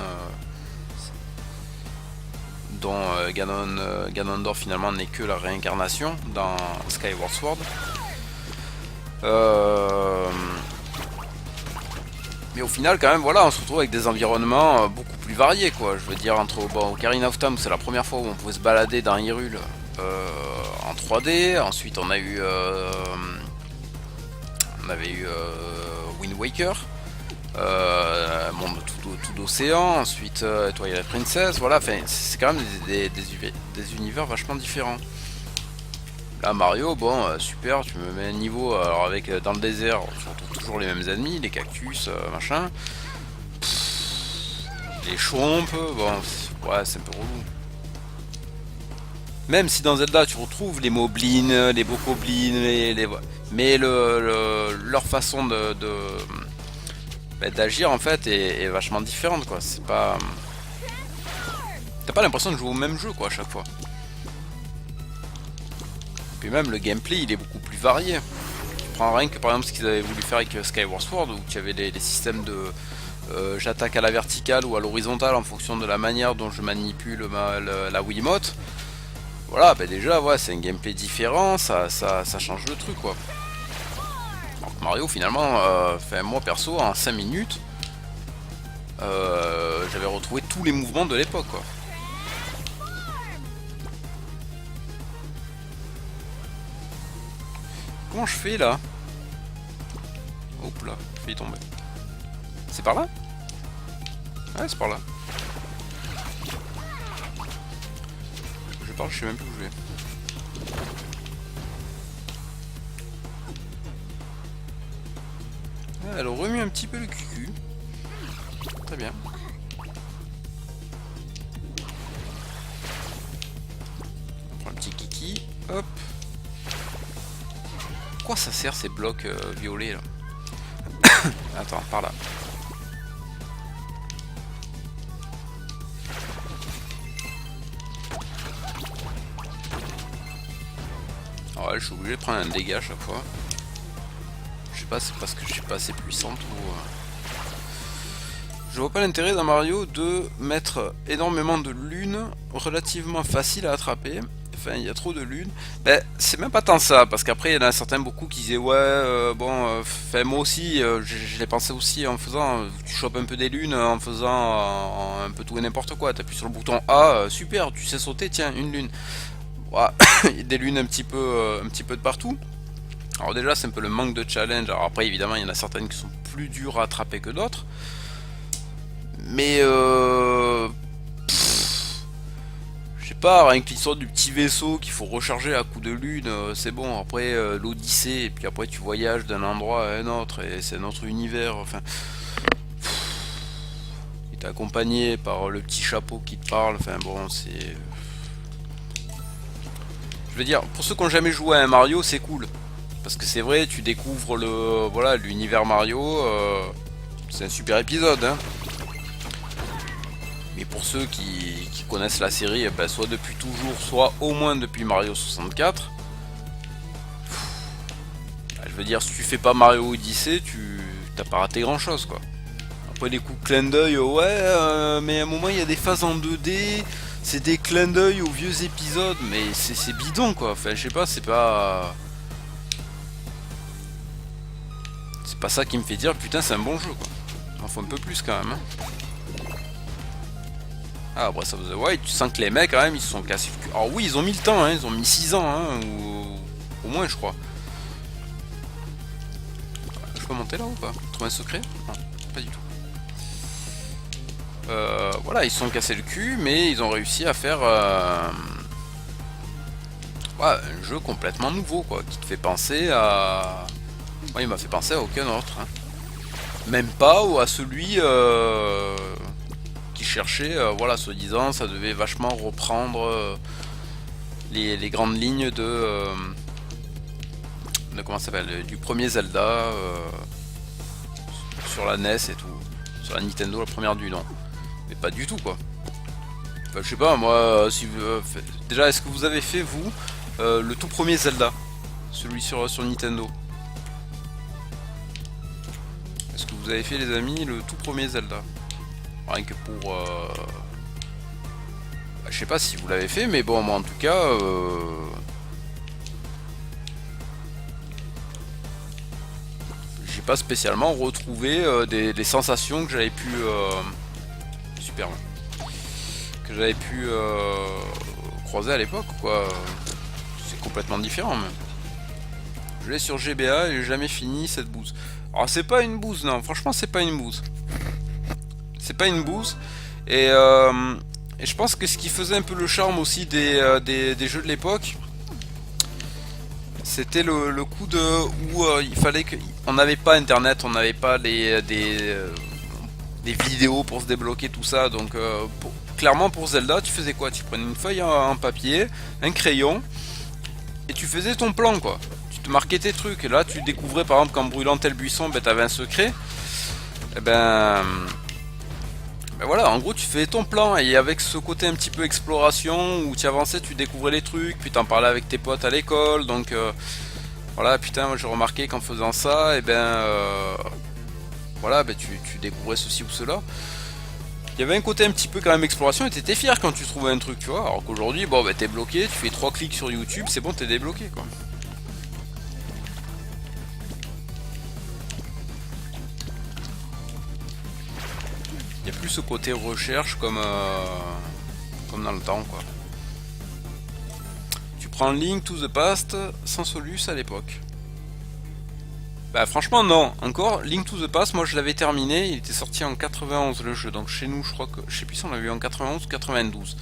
dont Ganondorf, finalement, n'est que la réincarnation dans Skyward Sword. Mais au final, quand même, voilà, on se retrouve avec des environnements beaucoup plus variés, quoi. Je veux dire, entre Ocarina of Time, c'est la première fois où on pouvait se balader dans Hyrule en 3D. Ensuite, on avait eu Wind Waker, monde tout d'océan. Ensuite, Twilight Princess. Voilà, c'est quand même des univers vachement différents. Là, Mario, bon, super, tu me mets un niveau, alors avec dans le désert, tu retrouves toujours les mêmes ennemis, les cactus, machin. Les chompes, bon, ouais, c'est un peu relou. Même si dans Zelda, tu retrouves les moblins, les bokoblins, mais leur façon d'agir, en fait, est vachement différente, quoi. C'est pas... T'as pas l'impression de jouer au même jeu, quoi, à chaque fois. Puis même le gameplay il est beaucoup plus varié. Tu prends rien que par exemple ce qu'ils avaient voulu faire avec Skyward Sword, où tu avais les systèmes de j'attaque à la verticale ou à l'horizontale en fonction de la manière dont je manipule la Wiimote. Voilà, bah déjà ouais, c'est un gameplay différent, ça change le truc quoi. Alors que Mario finalement, moi perso en 5 minutes, j'avais retrouvé tous les mouvements de l'époque quoi. Comment je fais là? Hop là, je vais y tomber. C'est par là? Ouais, c'est par là. Je parle, je sais même plus où je vais. Ah, elle remue un petit peu le cucu. Très bien. On prend un petit kiki. Hop. Pourquoi ça sert ces blocs violets là? Attends, par là. Ah ouais, je suis obligé de prendre un dégât à chaque fois. Je sais pas, c'est parce que je suis pas assez puissante ou... Je vois pas l'intérêt dans Mario de mettre énormément de lunes relativement faciles à attraper. Enfin, il y a trop de lunes. Ben, c'est même pas tant ça, parce qu'après, il y en a certains beaucoup qui disaient ouais, moi aussi, je l'ai pensé aussi en faisant, tu chopes un peu des lunes en faisant un peu tout et n'importe quoi. T'appuies sur le bouton A, super, tu sais sauter, tiens, une lune. Ouais, il y a des lunes un petit peu de partout. Alors déjà, c'est un peu le manque de challenge. Alors après, évidemment, il y en a certaines qui sont plus dures à attraper que d'autres. Mais je sais pas, rien que l'histoire du petit vaisseau qu'il faut recharger à coup de lune, c'est bon. Après l'Odyssée, et puis après tu voyages d'un endroit à un autre, et c'est un autre univers. Enfin, il est accompagné par le petit chapeau qui te parle. Enfin bon, c'est... Je veux dire, pour ceux qui n'ont jamais joué à un Mario, c'est cool. Parce que c'est vrai, tu découvres voilà, l'univers Mario. C'est un super épisode. Hein. Mais pour ceux qui connaissent la série, ben, soit depuis toujours, soit au moins depuis Mario 64. Je veux dire, si tu fais pas Mario Odyssey, tu t'as pas raté grand chose quoi. Après des coups de clin d'œil, ouais, mais à un moment il y a des phases en 2D, c'est des clins d'œil aux vieux épisodes, mais c'est bidon quoi. Enfin, je sais pas, c'est pas. C'est pas ça qui me fait dire putain, c'est un bon jeu quoi. Il en faut un peu plus quand même. Hein. Ah, Breath of the Wild, tu sens que les mecs quand même ils se sont cassés le cul. Alors oui, ils ont mis le temps, hein, ils ont mis 6 ans, hein, ou au moins je crois. Je peux monter là ou pas? Trouver un secret? Non, pas du tout. Voilà, ils se sont cassés le cul, mais ils ont réussi à faire ouais, un jeu complètement nouveau, quoi, qui te fait penser à... Ouais, il m'a fait penser à aucun autre. Hein. Même pas ou à celui qui cherchait, voilà, soi-disant, ça devait vachement reprendre les grandes lignes de comment ça s'appelle, du premier Zelda sur la NES et tout, sur la Nintendo, la première du nom. Mais pas du tout quoi. Enfin, je sais pas moi, si déjà est-ce que vous avez fait vous le tout premier Zelda, celui sur Nintendo? Est-ce que vous avez fait les amis le tout premier Zelda? Rien que pour bah, je sais pas si vous l'avez fait, mais bon moi en tout cas j'ai pas spécialement retrouvé des sensations que j'avais pu super que j'avais pu croiser à l'époque quoi. C'est complètement différent même. Je l'ai sur GBA et j'ai jamais fini cette bouse. Alors c'est pas une bouse, non, franchement c'est pas une bouse. C'est pas une bouse. Et je pense que ce qui faisait un peu le charme aussi des jeux de l'époque, c'était le coup de où il fallait que on n'avait pas internet, on n'avait pas des vidéos pour se débloquer tout ça. Donc clairement pour Zelda, tu faisais quoi? Tu prenais une feuille en papier, un crayon et tu faisais ton plan quoi. Tu te marquais tes trucs et là tu découvrais par exemple qu'en brûlant tel buisson, ben t'avais un secret. Et ben voilà, en gros tu fais ton plan et avec ce côté un petit peu exploration où tu avançais, tu découvrais les trucs, puis t'en parlais avec tes potes à l'école, donc voilà, putain, moi j'ai remarqué qu'en faisant ça, et voilà, ben tu découvrais ceci ou cela. Il y avait un côté un petit peu quand même exploration et t'étais fier quand tu trouvais un truc, tu vois, alors qu'aujourd'hui, bon, ben t'es bloqué, tu fais 3 clics sur YouTube, c'est bon, t'es débloqué quoi. Il n'y a plus ce côté recherche comme dans le temps quoi. Tu prends Link to the Past sans Solus à l'époque. Bah franchement non, encore Link to the Past, moi je l'avais terminé, il était sorti en 91 le jeu, donc chez nous je crois que, je sais plus si on l'a eu en 91 ou 92.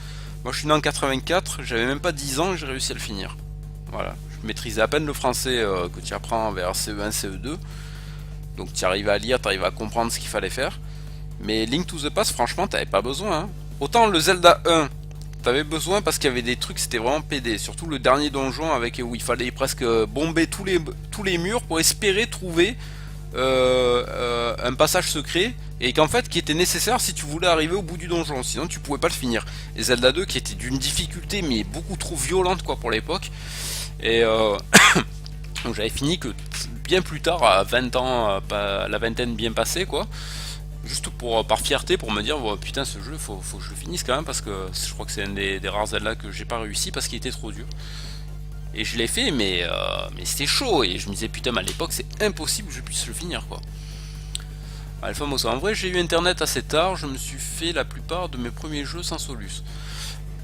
Moi je suis né en 84, j'avais même pas 10 ans et j'ai réussi à le finir. Voilà, je maîtrisais à peine le français que tu apprends vers CE1, CE2. Donc tu arrives à lire, tu arrives à comprendre ce qu'il fallait faire. Mais Link to the Past, franchement, t'avais pas besoin. Hein. Autant le Zelda 1, t'avais besoin parce qu'il y avait des trucs, c'était vraiment PD. Surtout le dernier donjon avec où il fallait presque bomber tous les murs pour espérer trouver un passage secret. Et qu'en fait, qui était nécessaire si tu voulais arriver au bout du donjon. Sinon, tu pouvais pas le finir. Et Zelda 2, qui était d'une difficulté, mais beaucoup trop violente quoi pour l'époque. Et donc j'avais fini que bien plus tard, à 20 ans, la vingtaine bien passée quoi. Juste par fierté, pour me dire, oh, putain, ce jeu, faut que je le finisse quand même, parce que je crois que c'est un des rares Zelda que j'ai pas réussi parce qu'il était trop dur. Et je l'ai fait, mais c'était chaud, et je me disais, putain, mais à l'époque, c'est impossible que je puisse le finir, quoi. Alpha Mossa, en vrai, j'ai eu internet assez tard, je me suis fait la plupart de mes premiers jeux sans Solus.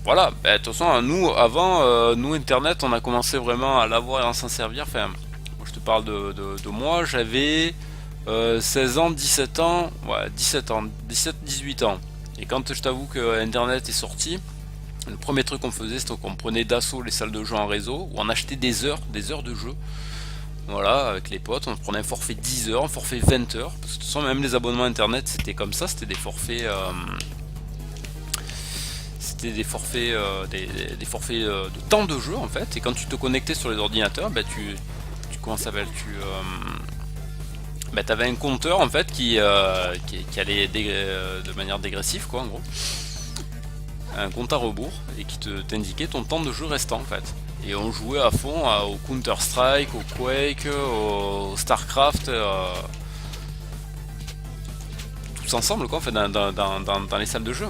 Voilà, de toute façon, nous, avant, nous, internet, on a commencé vraiment à l'avoir et à s'en servir. Enfin, moi, je te parle de moi, j'avais 16 ans, 17 ans, ouais, 17 ans, 17-18 ans. Et quand je t'avoue que Internet est sorti, le premier truc qu'on faisait, c'était qu'on prenait d'assaut les salles de jeu en réseau, où on achetait des heures de jeu. Voilà, avec les potes, on prenait un forfait 10 heures, un forfait 20 heures. Parce que de toute façon, même les abonnements Internet, c'était comme ça, c'était des forfaits c'était des forfaits, des forfaits de temps de jeu en fait. Et quand tu te connectais sur les ordinateurs, bah, comment ça s'appelle, bah, t'avais un compteur en fait qui allait de manière dégressive quoi en gros. Un compte à rebours et qui t'indiquait ton temps de jeu restant en fait. Et on jouait à fond au Counter Strike, au Quake, au Starcraft, tous ensemble quoi en fait dans les salles de jeu.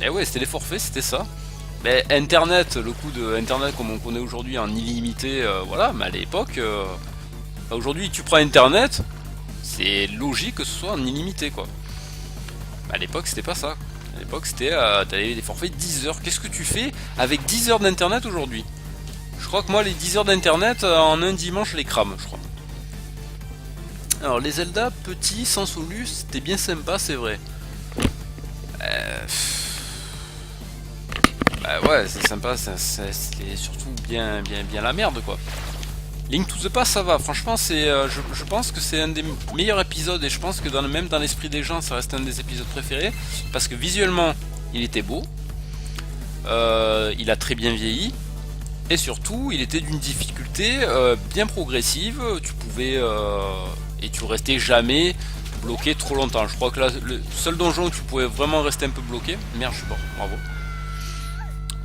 Et ouais, c'était les forfaits, c'était ça. Mais Internet, le coup de Internet comme on connaît aujourd'hui en illimité, voilà, mais à l'époque, bah, aujourd'hui tu prends Internet, c'est logique que ce soit en illimité quoi. Mais à l'époque c'était pas ça. À l'époque c'était, t'avais des forfaits 10 heures. Qu'est-ce que tu fais avec 10 heures d'internet aujourd'hui? Je crois que moi les 10 heures d'internet en un dimanche je les crame, je crois. Alors les Zelda petits sans Solus, c'était bien sympa, c'est vrai. Bah ouais, c'est sympa, c'est surtout bien la merde quoi. Link to the Past ça va, franchement c'est, je pense que c'est un des meilleurs épisodes et je pense que même dans l'esprit des gens ça reste un des épisodes préférés parce que visuellement il était beau, il a très bien vieilli et surtout il était d'une difficulté bien progressive, tu pouvais et tu restais jamais bloqué trop longtemps. Je crois que là le seul donjon où tu pouvais vraiment rester un peu bloqué, merde je suis mort, bravo.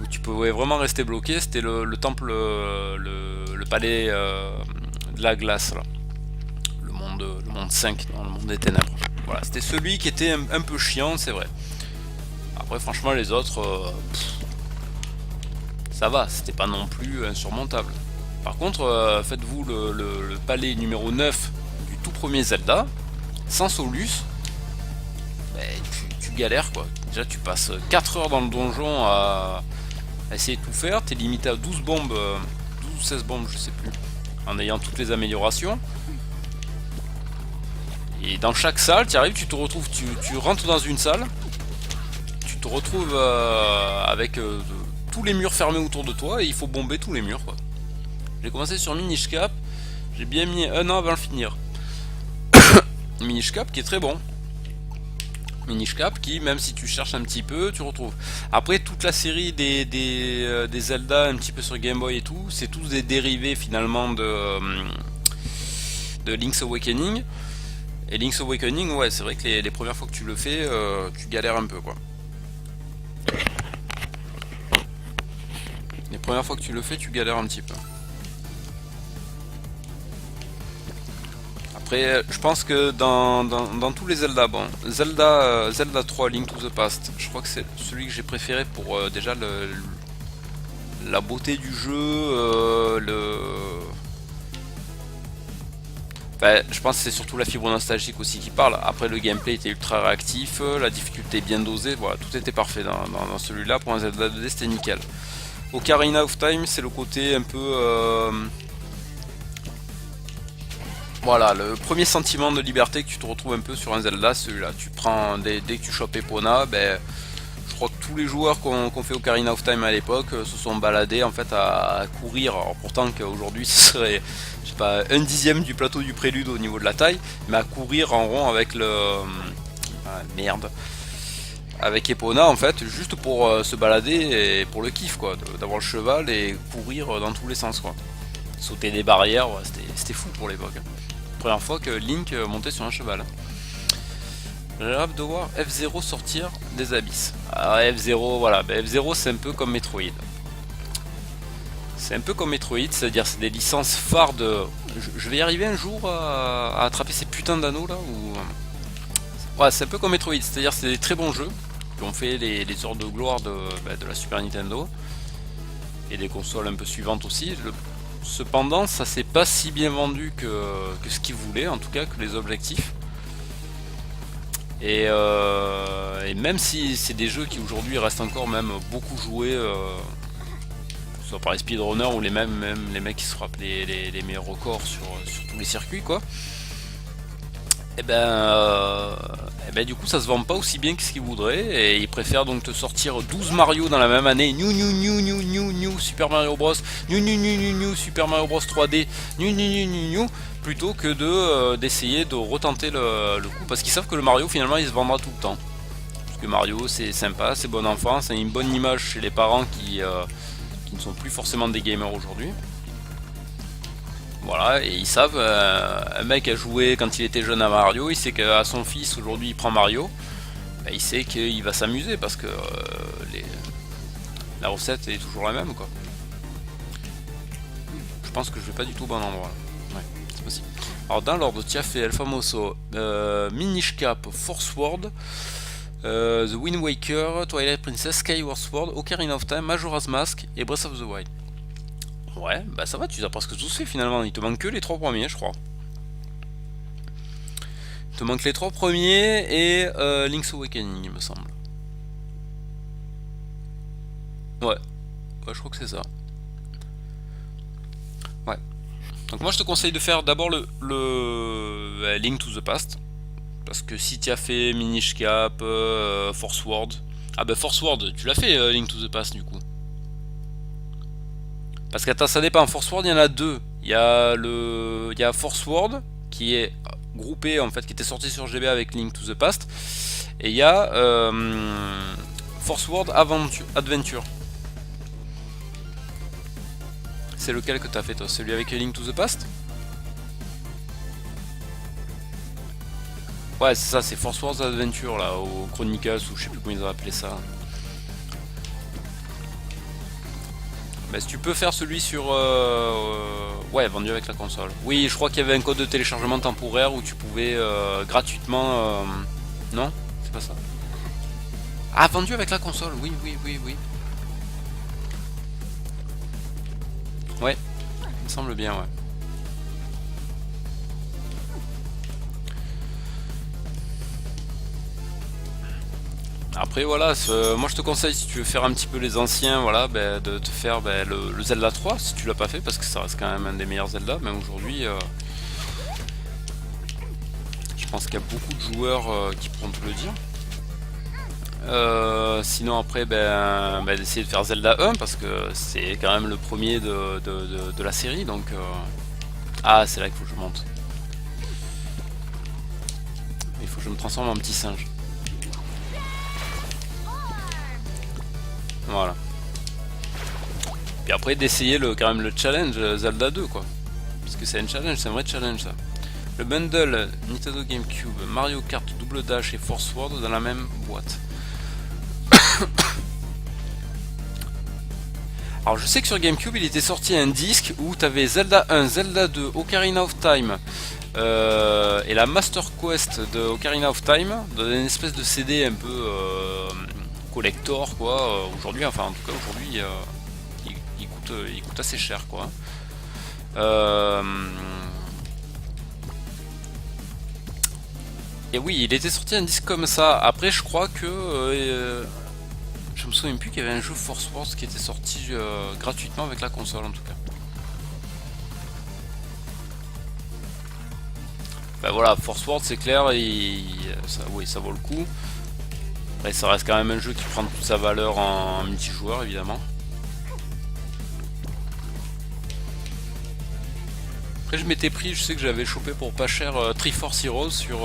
Où tu pouvais vraiment rester bloqué, c'était le temple, le palais de la glace, là. Le monde 5, dans le monde des ténèbres. Voilà, c'était celui qui était un peu chiant, c'est vrai. Après, franchement, les autres, ça va, c'était pas non plus insurmontable. Par contre, faites-vous le palais numéro 9 du tout premier Zelda, sans Solus, ben, tu galères quoi. Déjà, tu passes 4 heures dans le donjon à essayer de tout faire, t'es limité à 12 bombes, 12 ou 16 bombes, je sais plus, en ayant toutes les améliorations. Et dans chaque salle, tu arrives, tu te retrouves, tu rentres dans une salle, tu te retrouves avec tous les murs fermés autour de toi et il faut bomber tous les murs quoi. J'ai commencé sur Minish Cap, j'ai bien mis un an avant de finir. Minish Cap qui est très bon. Minish Cap qui, même si tu cherches un petit peu, tu retrouves. Après, toute la série des Zelda un petit peu sur Game Boy et tout, c'est tous des dérivés finalement de Link's Awakening. Et Link's Awakening, ouais, c'est vrai que les premières fois que tu le fais, tu galères un peu quoi. Les premières fois que tu le fais, tu galères un petit peu. Après, je pense que dans tous les Zelda, bon, Zelda 3, Link to the Past, je crois que c'est celui que j'ai préféré pour déjà la beauté du jeu, enfin, je pense que c'est surtout la fibre nostalgique aussi qui parle. Après, le gameplay était ultra réactif, la difficulté bien dosée, voilà, tout était parfait dans celui-là. Pour un Zelda 2D, c'était nickel. Ocarina of Time, c'est le côté un peu... Voilà, le premier sentiment de liberté que tu te retrouves un peu sur un Zelda, celui-là. Tu prends, dès que tu chopes Epona, ben, je crois que tous les joueurs qu'on fait Ocarina of Time à l'époque se sont baladés en fait à courir. Alors pourtant qu'aujourd'hui ce serait, je sais pas, 1/10 du plateau du prélude au niveau de la taille, mais à courir en rond avec avec Epona en fait, juste pour se balader et pour le kiff quoi, d'avoir le cheval et courir dans tous les sens quoi. Sauter des barrières, ouais, c'était fou pour l'époque. Première fois que Link montait sur un cheval. J'ai hâte de voir F-Zero sortir des abysses. Alors F-Zero, voilà, ben F-Zero c'est un peu comme Metroid. C'est un peu comme Metroid, c'est-à-dire c'est des licences phares de... Je vais y arriver un jour à attraper ces putains d'anneaux là ou... Ouais, c'est un peu comme Metroid, c'est-à-dire c'est des très bons jeux qui ont fait les heures de gloire de la Super Nintendo et des consoles un peu suivantes aussi. Cependant, ça s'est pas si bien vendu que ce qu'ils voulaient, en tout cas que les objectifs. Et même si c'est des jeux qui aujourd'hui restent encore même beaucoup joués, soit par les speedrunners ou même les mecs qui se frappent les meilleurs records sur tous les circuits quoi. Et ben du coup ça se vend pas aussi bien que ce qu'ils voudraient et ils préfèrent donc te sortir 12 Mario dans la même année, new Super Mario Bros, new Super Mario Bros 3D, new plutôt que d'essayer de retenter le coup parce qu'ils savent que le Mario finalement il se vendra tout le temps. que Mario c'est sympa, c'est bon enfant, c'est une bonne image chez les parents qui ne sont plus forcément des gamers aujourd'hui. Voilà, et ils savent, un mec a joué quand il était jeune à Mario, il sait qu'à son fils aujourd'hui il prend Mario, ben, il sait qu'il va s'amuser parce que la recette est toujours la même quoi. Je pense que je vais pas du tout au bon endroit là. Ouais, c'est possible. Alors dans l'ordre, tu as fait El Famoso, Minish Cap, Force World, The Wind Waker, Twilight Princess, Skyward Sword, Ocarina of Time, Majora's Mask et Breath of the Wild. Ouais, bah ça va, tu as presque tous fait finalement, il te manque que les 3 premiers je crois. Il te manque les 3 premiers et Link's Awakening il me semble. Ouais, je crois que c'est ça. Ouais. Donc moi je te conseille de faire d'abord le Link to the Past. Parce que si tu as fait Minish Cap, Force World... Ah bah Force World, tu l'as fait Link to the Past du coup. Parce que attends, ça dépend, Force World il y en a deux. Il y a Force World qui est groupé en fait, qui était sorti sur GB avec Link to the Past. Et il y a Force World Adventure. C'est lequel que tu as fait toi? Celui avec Link to the Past? Ouais, c'est ça, c'est Force Wars Adventure là, au Chronicles ou je sais plus comment ils ont appelé ça. Bah, si tu peux faire celui sur. Ouais, vendu avec la console. Oui, je crois qu'il y avait un code de téléchargement temporaire où tu pouvais gratuitement. Non? C'est pas ça? Ah, vendu avec la console, oui. Ouais, il me semble bien, ouais. Après voilà, moi je te conseille si tu veux faire un petit peu les anciens, voilà, bah, de te faire bah, le Zelda 3 si tu l'as pas fait parce que ça reste quand même un des meilleurs Zelda, même aujourd'hui. Je pense qu'il y a beaucoup de joueurs qui pourront te le dire. Sinon après d'essayer de faire Zelda 1 parce que c'est quand même le premier de la série donc ah c'est là qu'il faut que je monte. Il faut que je me transforme en petit singe. Voilà. Puis après d'essayer quand même le challenge Zelda 2 quoi. Parce que c'est un challenge, c'est un vrai challenge ça. Le bundle Nintendo GameCube, Mario Kart, Double Dash et Force World dans la même boîte. Alors je sais que sur GameCube il était sorti un disque où tu avais Zelda 1, Zelda 2, Ocarina of Time et la Master Quest de Ocarina of Time dans une espèce de CD un peu collector quoi. Aujourd'hui, enfin en tout cas aujourd'hui il coûte assez cher quoi. Et oui, il était sorti un disque comme ça. Après je crois que je me souviens plus qu'il y avait un jeu Force Wars qui était sorti gratuitement avec la console en tout cas. Ben voilà, Force Wars c'est clair, oui, ça vaut le coup. Après ça reste quand même un jeu qui prend toute sa valeur en multijoueur évidemment. Après je m'étais pris, je sais que j'avais chopé pour pas cher Triforce Heroes sur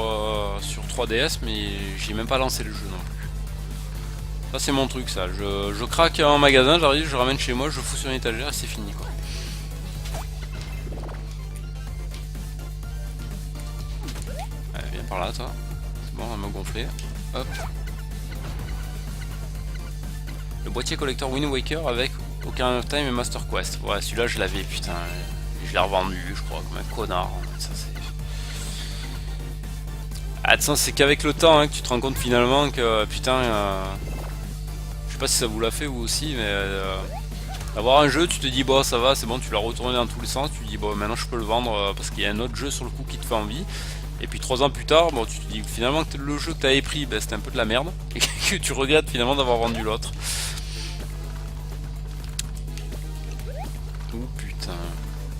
3DS mais j'ai même pas lancé le jeu non plus. Ça c'est mon truc ça, je craque en magasin, j'arrive, je ramène chez moi, je fous sur une étagère et c'est fini quoi. Allez viens par là toi, c'est bon on va me gonfler, hop. Le boîtier collector Wind Waker avec Ocarina of Time et Master Quest, ouais celui-là je l'avais putain, je l'ai revendu je crois comme un connard, ça c'est... Ah de toute façon c'est qu'avec le temps hein, que tu te rends compte finalement que putain... Je sais pas si ça vous l'a fait vous aussi, mais avoir un jeu, tu te dis bon ça va, c'est bon, tu l'as retourné dans tous les sens, tu te dis bon maintenant je peux le vendre parce qu'il y a un autre jeu sur le coup qui te fait envie. Et puis 3 ans plus tard, bon tu te dis finalement que le jeu que tu avais pris, ben, c'était un peu de la merde et que tu regrettes finalement d'avoir vendu l'autre. Oh putain,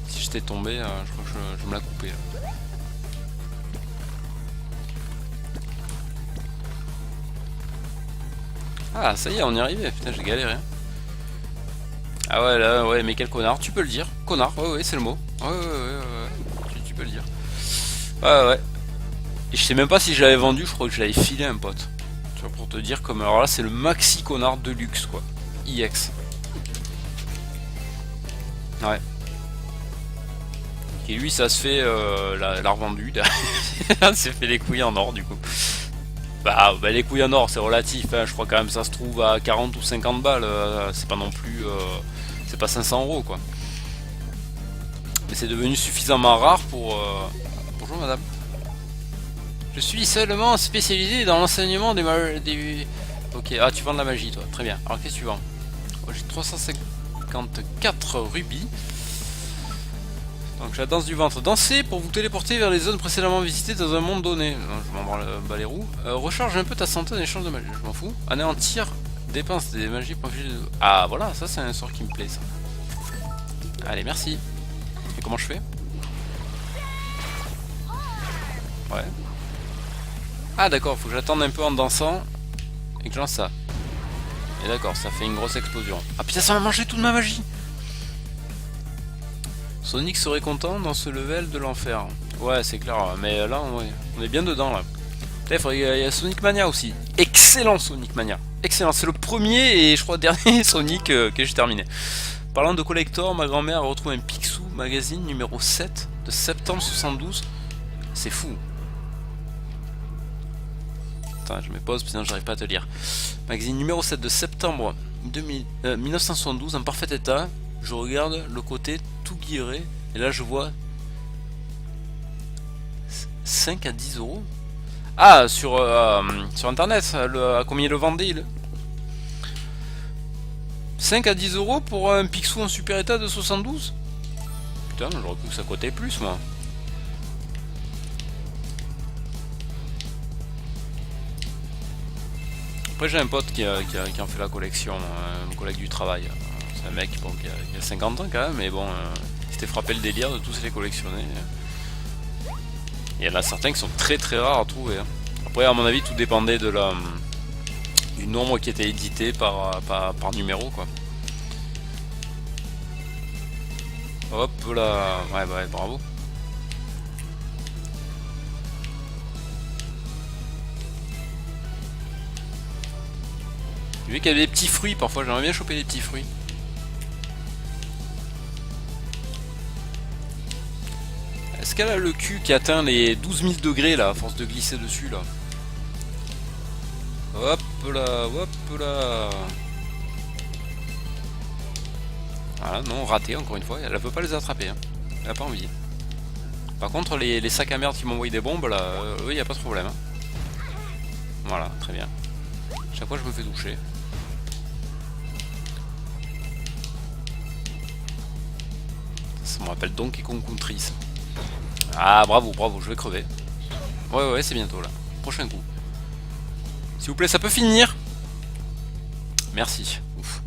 si j'étais tombé, je crois que je me la coupé là. Ah ça y est on y est arrivé, putain j'ai galéré. Ah ouais là ouais mais quel connard, tu peux le dire, connard, ouais c'est le mot. Ouais. Tu peux le dire. Ouais. Et je sais même pas si je l'avais vendu, je crois que je l'avais filé à un pote. Tu Tu vois, pour te dire comme... Alors là, c'est le Maxi Connard de luxe, quoi. IX. Ouais. Et lui, ça se fait... l'a revendu. Là, c'est fait les couilles en or, du coup. Bah les couilles en or, c'est relatif, hein. Je crois quand même ça se trouve à 40 ou 50 balles. C'est pas non plus... c'est pas 500 €, quoi. Mais c'est devenu suffisamment rare pour... Bonjour, madame. Je suis seulement spécialisé dans l'enseignement des... Ok, ah, tu vends de la magie, toi. Très bien. Alors, qu'est-ce que tu vends? Oh, j'ai 354 rubis. Donc, la danse du ventre. Dansez pour vous téléporter vers les zones précédemment visitées dans un monde donné. Non, je m'en bats les roues. Recharge un peu ta santé en échange de magie. Je m'en fous. Anéantir. Dépense des magies pour... Ah, voilà, ça, c'est un sort qui me plaît, ça. Allez, merci. Et comment je fais? Ouais. Ah d'accord, faut que j'attende un peu en dansant et que je lance ça. Et d'accord, ça fait une grosse explosion. Ah putain, ça m'a mangé toute ma magie. Sonic serait content dans ce level de l'enfer. Ouais, c'est clair, mais là, ouais, on est bien dedans, là. Peut-être il y a Sonic Mania aussi. Excellent Sonic Mania. Excellent, c'est le premier et je crois dernier Sonic que j'ai terminé. Parlant de collector, ma grand-mère a retrouvé un Picsou magazine numéro 7 de septembre 72. C'est fou. Attends, je me pose, sinon j'arrive pas à te lire. Magazine numéro 7 de septembre 1972, en parfait état. Je regarde le côté tout guiré, et là je vois 5 à 10 €. Ah, sur internet, à combien le vendait il... 5 à 10 € pour un Picsou en super état de 72? Putain, j'aurais cru que ça coûtait plus, moi. Après j'ai un pote qui en fait la collection, un collègue du travail. C'est un mec bon, qui a 50 ans quand même, mais bon, il s'était frappé le délire de tous les collectionner. Il y en a certains qui sont très très rares à trouver. Hein. Après à mon avis tout dépendait de du nombre qui était édité par numéro, quoi. Hop là, ouais bravo. J'ai vu qu'il y avait des petits fruits parfois, j'aimerais bien choper des petits fruits. Est-ce qu'elle a le cul qui atteint les 12 000 degrés là, à force de glisser dessus là? Hop là, hop là. Voilà, non, raté encore une fois, elle ne peut pas les attraper, hein. Elle a pas envie. Par contre, les sacs à merde qui m'envoient des bombes là, eux, il n'y a pas de problème. Hein. Voilà, très bien. Chaque fois, je me fais toucher. Ça me rappelle Donkey Kong Country. Ah, bravo, bravo, je vais crever. Ouais, c'est bientôt là. Prochain coup. S'il vous plaît, ça peut finir. Merci. Ouf.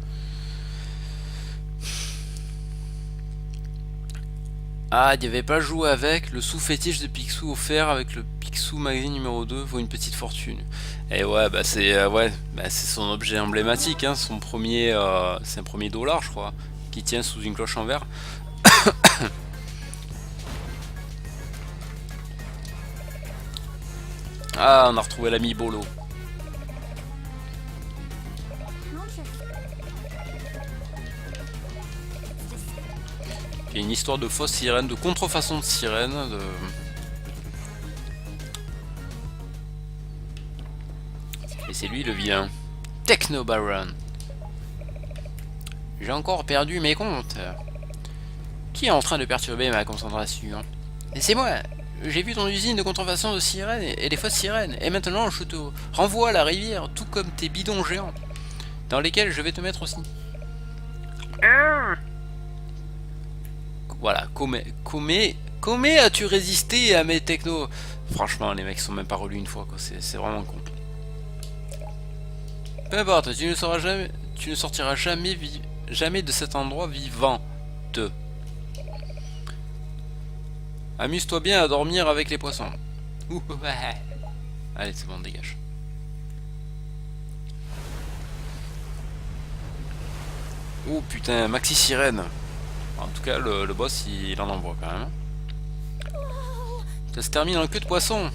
Ah, il n'y avait pas joué avec le sous-fétiche de Picsou offert avec le Picsou Magazine numéro 2 vaut une petite fortune. Et ouais, bah c'est c'est son objet emblématique, hein, son premier, c'est un premier dollar, je crois, qui tient sous une cloche en verre. Ah, on a retrouvé l'ami Bolo. Il y a une histoire de fausse sirène, de contrefaçon de sirène. Et c'est lui le vilain. Techno Baron. J'ai encore perdu mes comptes. Qui est en train de perturber ma concentration? Et c'est moi. J'ai vu ton usine de contrefaçon de sirènes et des fausses sirènes. Et maintenant je te renvoie à la rivière, tout comme tes bidons géants. Dans lesquels je vais te mettre aussi. Voilà, comment as-tu résisté à mes technos? Franchement, les mecs sont même pas relus une fois, quoi. C'est vraiment con. Peu importe, tu ne sortiras jamais de cet endroit vivant. Amuse-toi bien à dormir avec les poissons. Ouh, ouais. Allez, c'est bon, dégage. Oh putain, Maxi Sirène. En tout cas, le boss, il en envoie quand même. Ça se termine en queue de poisson.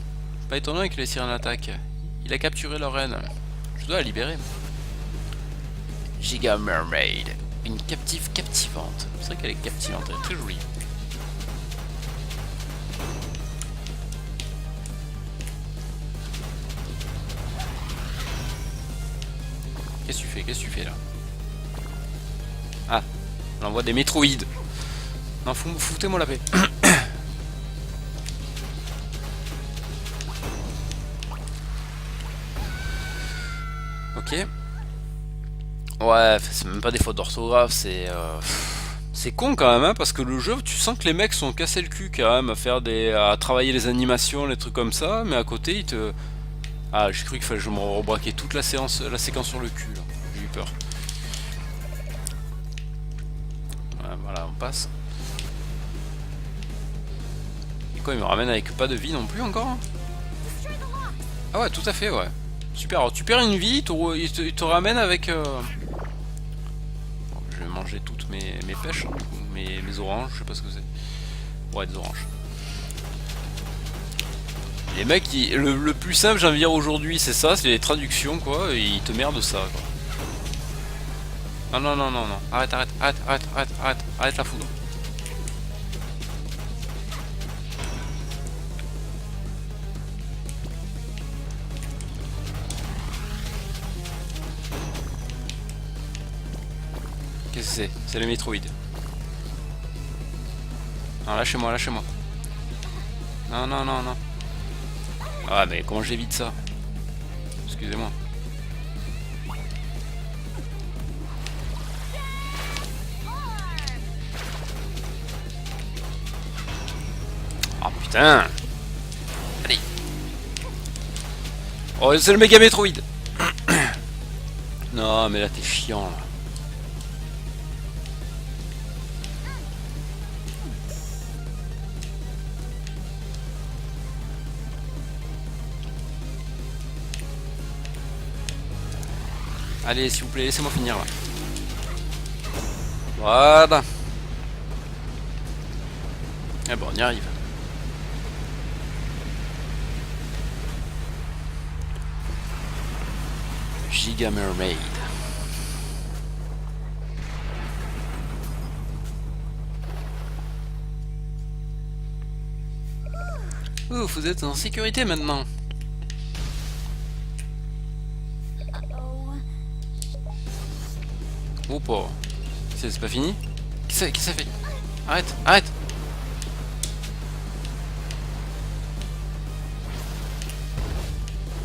Pas étonnant que les sirènes attaquent. Il a capturé leur reine. dois la libérer. Giga Mermaid. Une captive captivante. C'est vrai qu'elle est captivante, elle est très jolie. Qu'est-ce que tu fais? Qu'est-ce que tu fais là? Ah, on envoie des métroïdes. Non, foutez-moi la paix. Ok. Ouais, c'est même pas des fautes d'orthographe, c'est con quand même, hein, parce que le jeu, tu sens que les mecs sont cassés le cul quand même à faire à travailler les animations, les trucs comme ça, mais à côté ils te. Ah, j'ai cru qu'il fallait que je me rebraquais toute la séquence sur le cul, là. J'ai eu peur. Ouais, voilà, on passe. Et quoi, il me ramène avec pas de vie non plus encore? Ah ouais, tout à fait, ouais. Super, alors tu perds une vie, il te ramène avec... Bon, je vais manger toutes mes pêches, hein, mes oranges, je sais pas ce que c'est. Ouais, des oranges. Les mecs, le plus simple, j'ai envie de dire aujourd'hui, c'est ça, c'est les traductions, quoi, et ils te merdent ça, quoi. Non, non, non, non, non, arrête, arrête, arrête, arrête, arrête, arrête, arrête la foudre. Qu'est-ce que c'est? C'est les métroïdes. Non, lâchez-moi, lâchez-moi. Non, non, non, non. Ah, mais comment j'évite ça? Excusez-moi. Oh putain! Allez! Oh, c'est le méga métroïde! Non, mais là t'es chiant là. Allez, s'il vous plaît, laissez-moi finir là. Voilà. Eh bon, on y arrive. Giga Mermaid. Oh, vous êtes en sécurité maintenant. Oh pas. C'est pas fini? Qu'est-ce que ça fait? Arrête, arrête!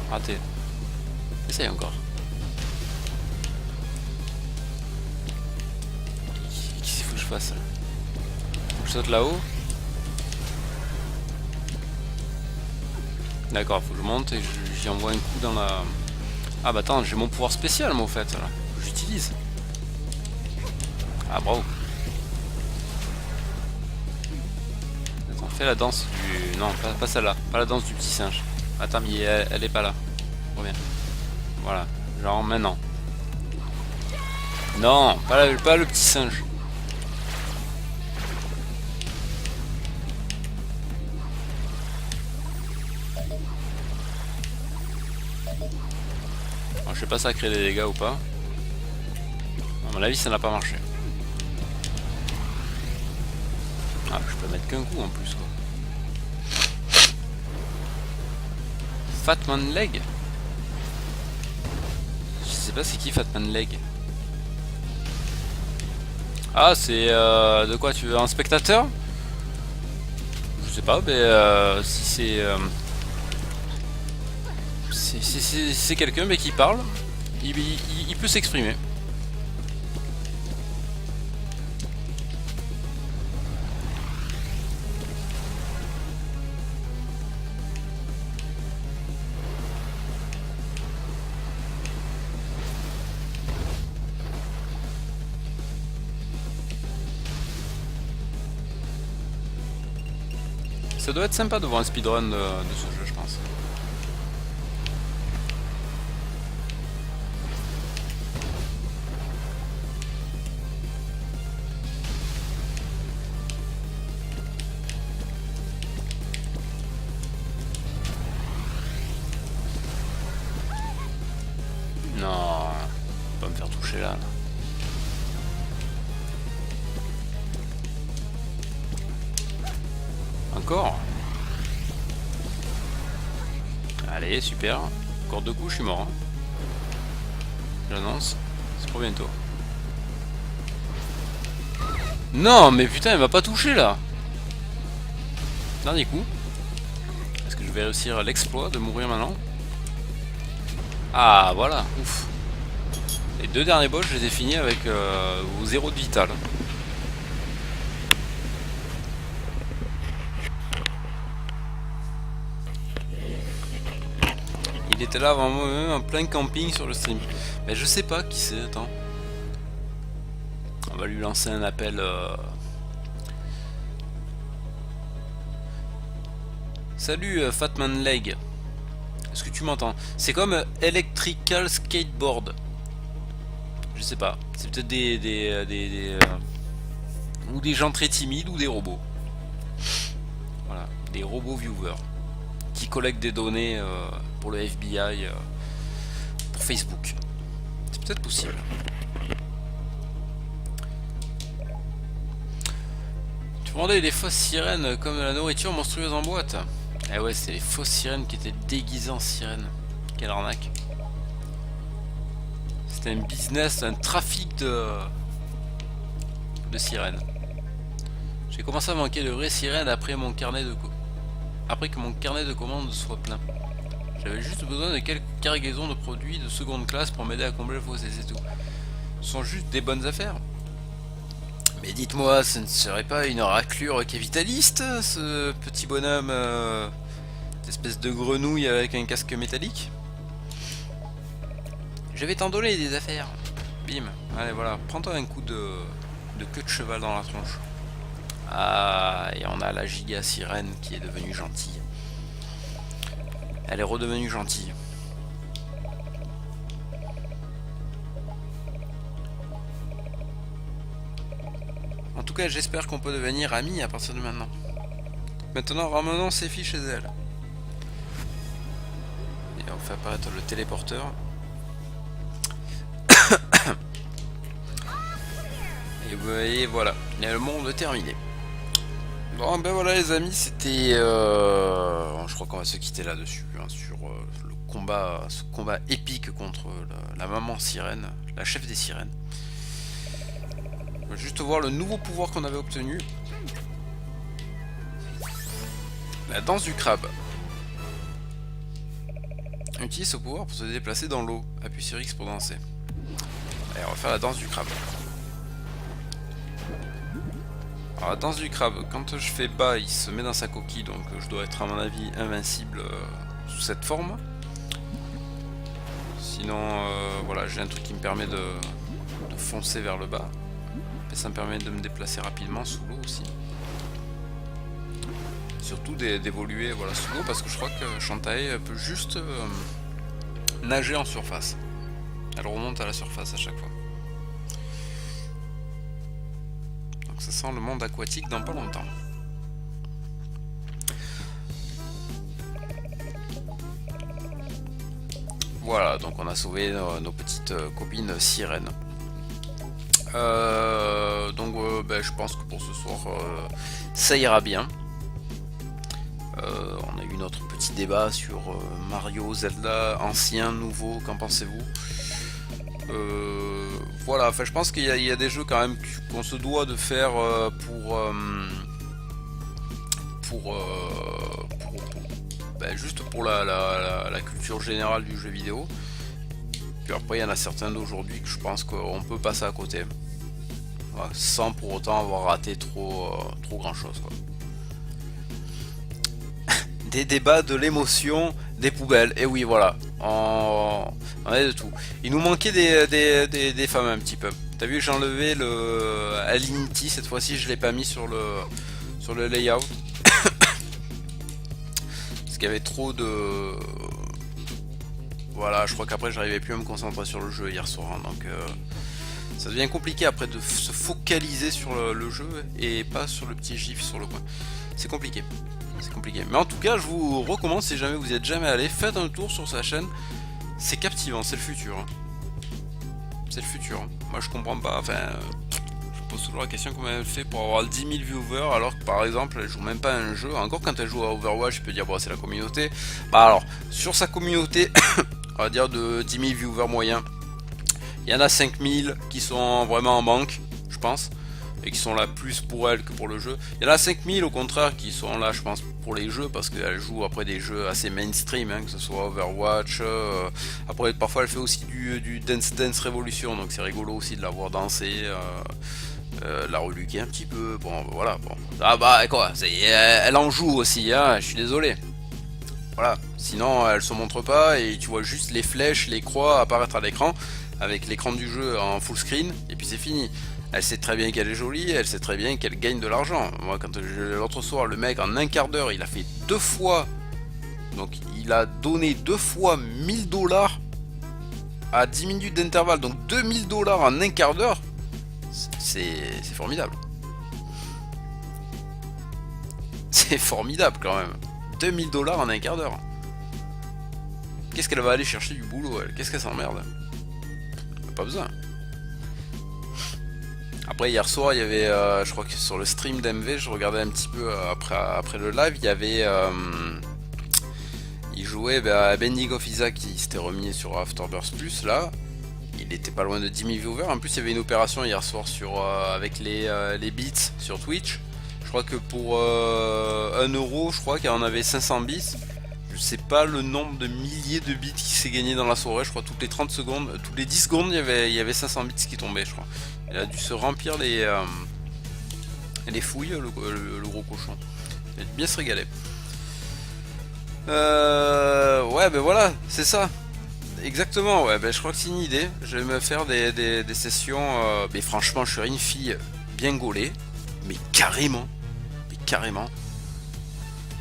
Raté. Essaye encore. Qu'est-ce qu'il faut que je fasse là? Je saute là-haut. D'accord, faut que je monte et j'y envoie un coup dans la... Ah bah attends, j'ai mon pouvoir spécial moi au fait là. J'utilise. Ah bravo. Attends, fais la danse du... Non, pas celle-là. Pas la danse du petit singe. Attends, mais elle est pas là. Reviens. Voilà. Genre maintenant. Non, pas le petit singe. Alors, je sais pas si ça crée des dégâts ou pas. À mon avis, ça n'a pas marché. Ah, je peux mettre qu'un coup en plus quoi. Fatman Leg. Je sais pas c'est qui Fatman Leg. Ah c'est de quoi tu veux un spectateur? Je sais pas mais si c'est quelqu'un mais qui parle, il peut s'exprimer. Ça doit être sympa de voir un speedrun de ce jeu, je pense. Non, pas me faire toucher là. Encore. Allez, super. Encore 2 coups, je suis mort. Hein. J'annonce. C'est pour bientôt. Non, mais putain, elle m'a pas touché là. Dernier coup. Est-ce que je vais réussir l'exploit de mourir maintenant? Ah, voilà. Ouf. Les 2 derniers boss, je les ai finis avec 0 de vital. Il était là avant moi-même en plein camping sur le stream. Mais je sais pas qui c'est, attends. On va lui lancer un appel. Salut Fatman Leg. Est-ce que tu m'entends? C'est comme Electrical Skateboard. Je sais pas. C'est peut-être ou des gens très timides ou des robots. Voilà. Des robots viewers. Qui collectent des données pour le FBI. Pour Facebook. C'est peut-être possible. Tu vendais des fausses sirènes comme de la nourriture monstrueuse en boîte. Eh ouais, c'est les fausses sirènes qui étaient déguisées en sirènes. Quelle arnaque. C'était un business, un trafic de sirènes. J'ai commencé à manquer de vraies sirènes après que mon carnet de commandes soit plein. J'avais juste besoin de quelques cargaisons de produits de seconde classe pour m'aider à combler le fossé, c'est tout. Ce sont juste des bonnes affaires. Mais dites-moi, ce ne serait pas une raclure capitaliste, ce petit bonhomme, cette espèce de grenouille avec un casque métallique? Je vais t'en donner des affaires. Bim, allez voilà, prends-toi un coup de queue de cheval dans la tronche. Ah, et on a la giga sirène qui est devenue gentille. Elle est redevenue gentille. En tout cas, j'espère qu'on peut devenir amis à partir de maintenant. Maintenant, ramenons ces filles chez elle. Et on fait apparaître le téléporteur. Et vous voyez, voilà, le monde est terminé. Bon, ben voilà les amis, c'était... je crois qu'on va se quitter là-dessus, hein, sur le combat, ce combat épique contre la maman sirène, la chef des sirènes. On va juste voir le nouveau pouvoir qu'on avait obtenu. La danse du crabe. Utilise ce pouvoir pour se déplacer dans l'eau. Appuie sur X pour danser. Allez, on va faire la danse du crabe. Alors la danse du crabe, quand je fais bas, il se met dans sa coquille, donc je dois être à mon avis invincible sous cette forme. Sinon, voilà, j'ai un truc qui me permet de foncer vers le bas. Et ça me permet de me déplacer rapidement sous l'eau aussi. Surtout d'évoluer voilà, sous l'eau, parce que je crois que Shantae peut juste nager en surface. Elle remonte à la surface à chaque fois. Donc ça sent le monde aquatique dans pas longtemps. Voilà, donc on a sauvé nos petites copines sirènes. Ben, je pense que pour ce soir, ça ira bien. On a eu notre petit débat sur Mario, Zelda, ancien, nouveau, qu'en pensez-vous? Voilà, enfin je pense qu'il y a des jeux quand même qu'on se doit de faire juste pour la culture générale du jeu vidéo. Puis après il y en a certains d'aujourd'hui que je pense qu'on peut passer à côté. Voilà, sans pour autant avoir raté trop grand chose quoi. Des débats, de l'émotion, des poubelles, et oui voilà, on a de tout. Il nous manquait des femmes un petit peu. T'as vu, j'ai enlevé le Alinity, cette fois-ci je l'ai pas mis sur le layout. Parce qu'il y avait trop de... Voilà, je crois qu'après j'arrivais plus à me concentrer sur le jeu hier soir, hein, donc ça devient compliqué après de se focaliser sur le jeu et pas sur le petit gif sur le coin. C'est compliqué. C'est compliqué. Mais en tout cas, je vous recommande, si jamais vous y êtes jamais allé, faites un tour sur sa chaîne. C'est captivant, c'est le futur. Hein. C'est le futur. Moi je comprends pas, enfin... je pose toujours la question comment elle fait pour avoir 10 000 viewers alors que par exemple elle joue même pas à un jeu. Encore quand elle joue à Overwatch, je peux dire bon c'est la communauté. Bah alors, sur sa communauté, on va dire de 10 000 viewers moyens, il y en a 5 000 qui sont vraiment en manque, je pense, et qui sont là plus pour elle que pour le jeu. Il y en a 5 000 au contraire qui sont là, je pense, pour les jeux, parce qu'elle joue après des jeux assez mainstream, hein, que ce soit Overwatch. Après, parfois elle fait aussi du Dance Dance Revolution, donc c'est rigolo aussi de la voir danser. La reluquer un petit peu, bon voilà, bon. Ah bah quoi, elle en joue aussi, hein, je suis désolé. Voilà, sinon elle se montre pas et tu vois juste les flèches, les croix apparaître à l'écran, avec l'écran du jeu en full screen, et puis c'est fini. Elle sait très bien qu'elle est jolie, elle sait très bien qu'elle gagne de l'argent. Moi quand l'autre soir, le mec en un quart d'heure, il a fait 2 fois, donc il a donné 2 fois 1000$ à 10 minutes d'intervalle, donc 2000$ en un quart d'heure. C'est formidable. C'est formidable quand même. 2000$ en un quart d'heure. Qu'est-ce qu'elle va aller chercher du boulot, elle? Qu'est-ce qu'elle s'emmerde? Pas besoin. Après hier soir il y avait, je crois que sur le stream d'MV, je regardais un petit peu après le live, il y avait, il jouait à Bending of Isaac qui s'était remis sur Afterburst Plus là. Il était pas loin de 10 000 viewers. En plus il y avait une opération hier soir sur, avec les bits sur Twitch. Je crois que pour 1 euro, je crois qu'il y en avait 500 bits. Je sais pas le nombre de milliers de bits qui s'est gagné dans la soirée. Je crois toutes les 30 secondes, toutes les 10 secondes, il y avait 500 bits qui tombaient, je crois. Il a dû se remplir les fouilles, le gros cochon. Il a dû bien se régaler. Ouais, ben voilà, c'est ça. Exactement, ouais, ben je crois que c'est une idée. Je vais me faire des sessions. Mais franchement, je serais une fille bien gaulée. Mais carrément. Mais carrément.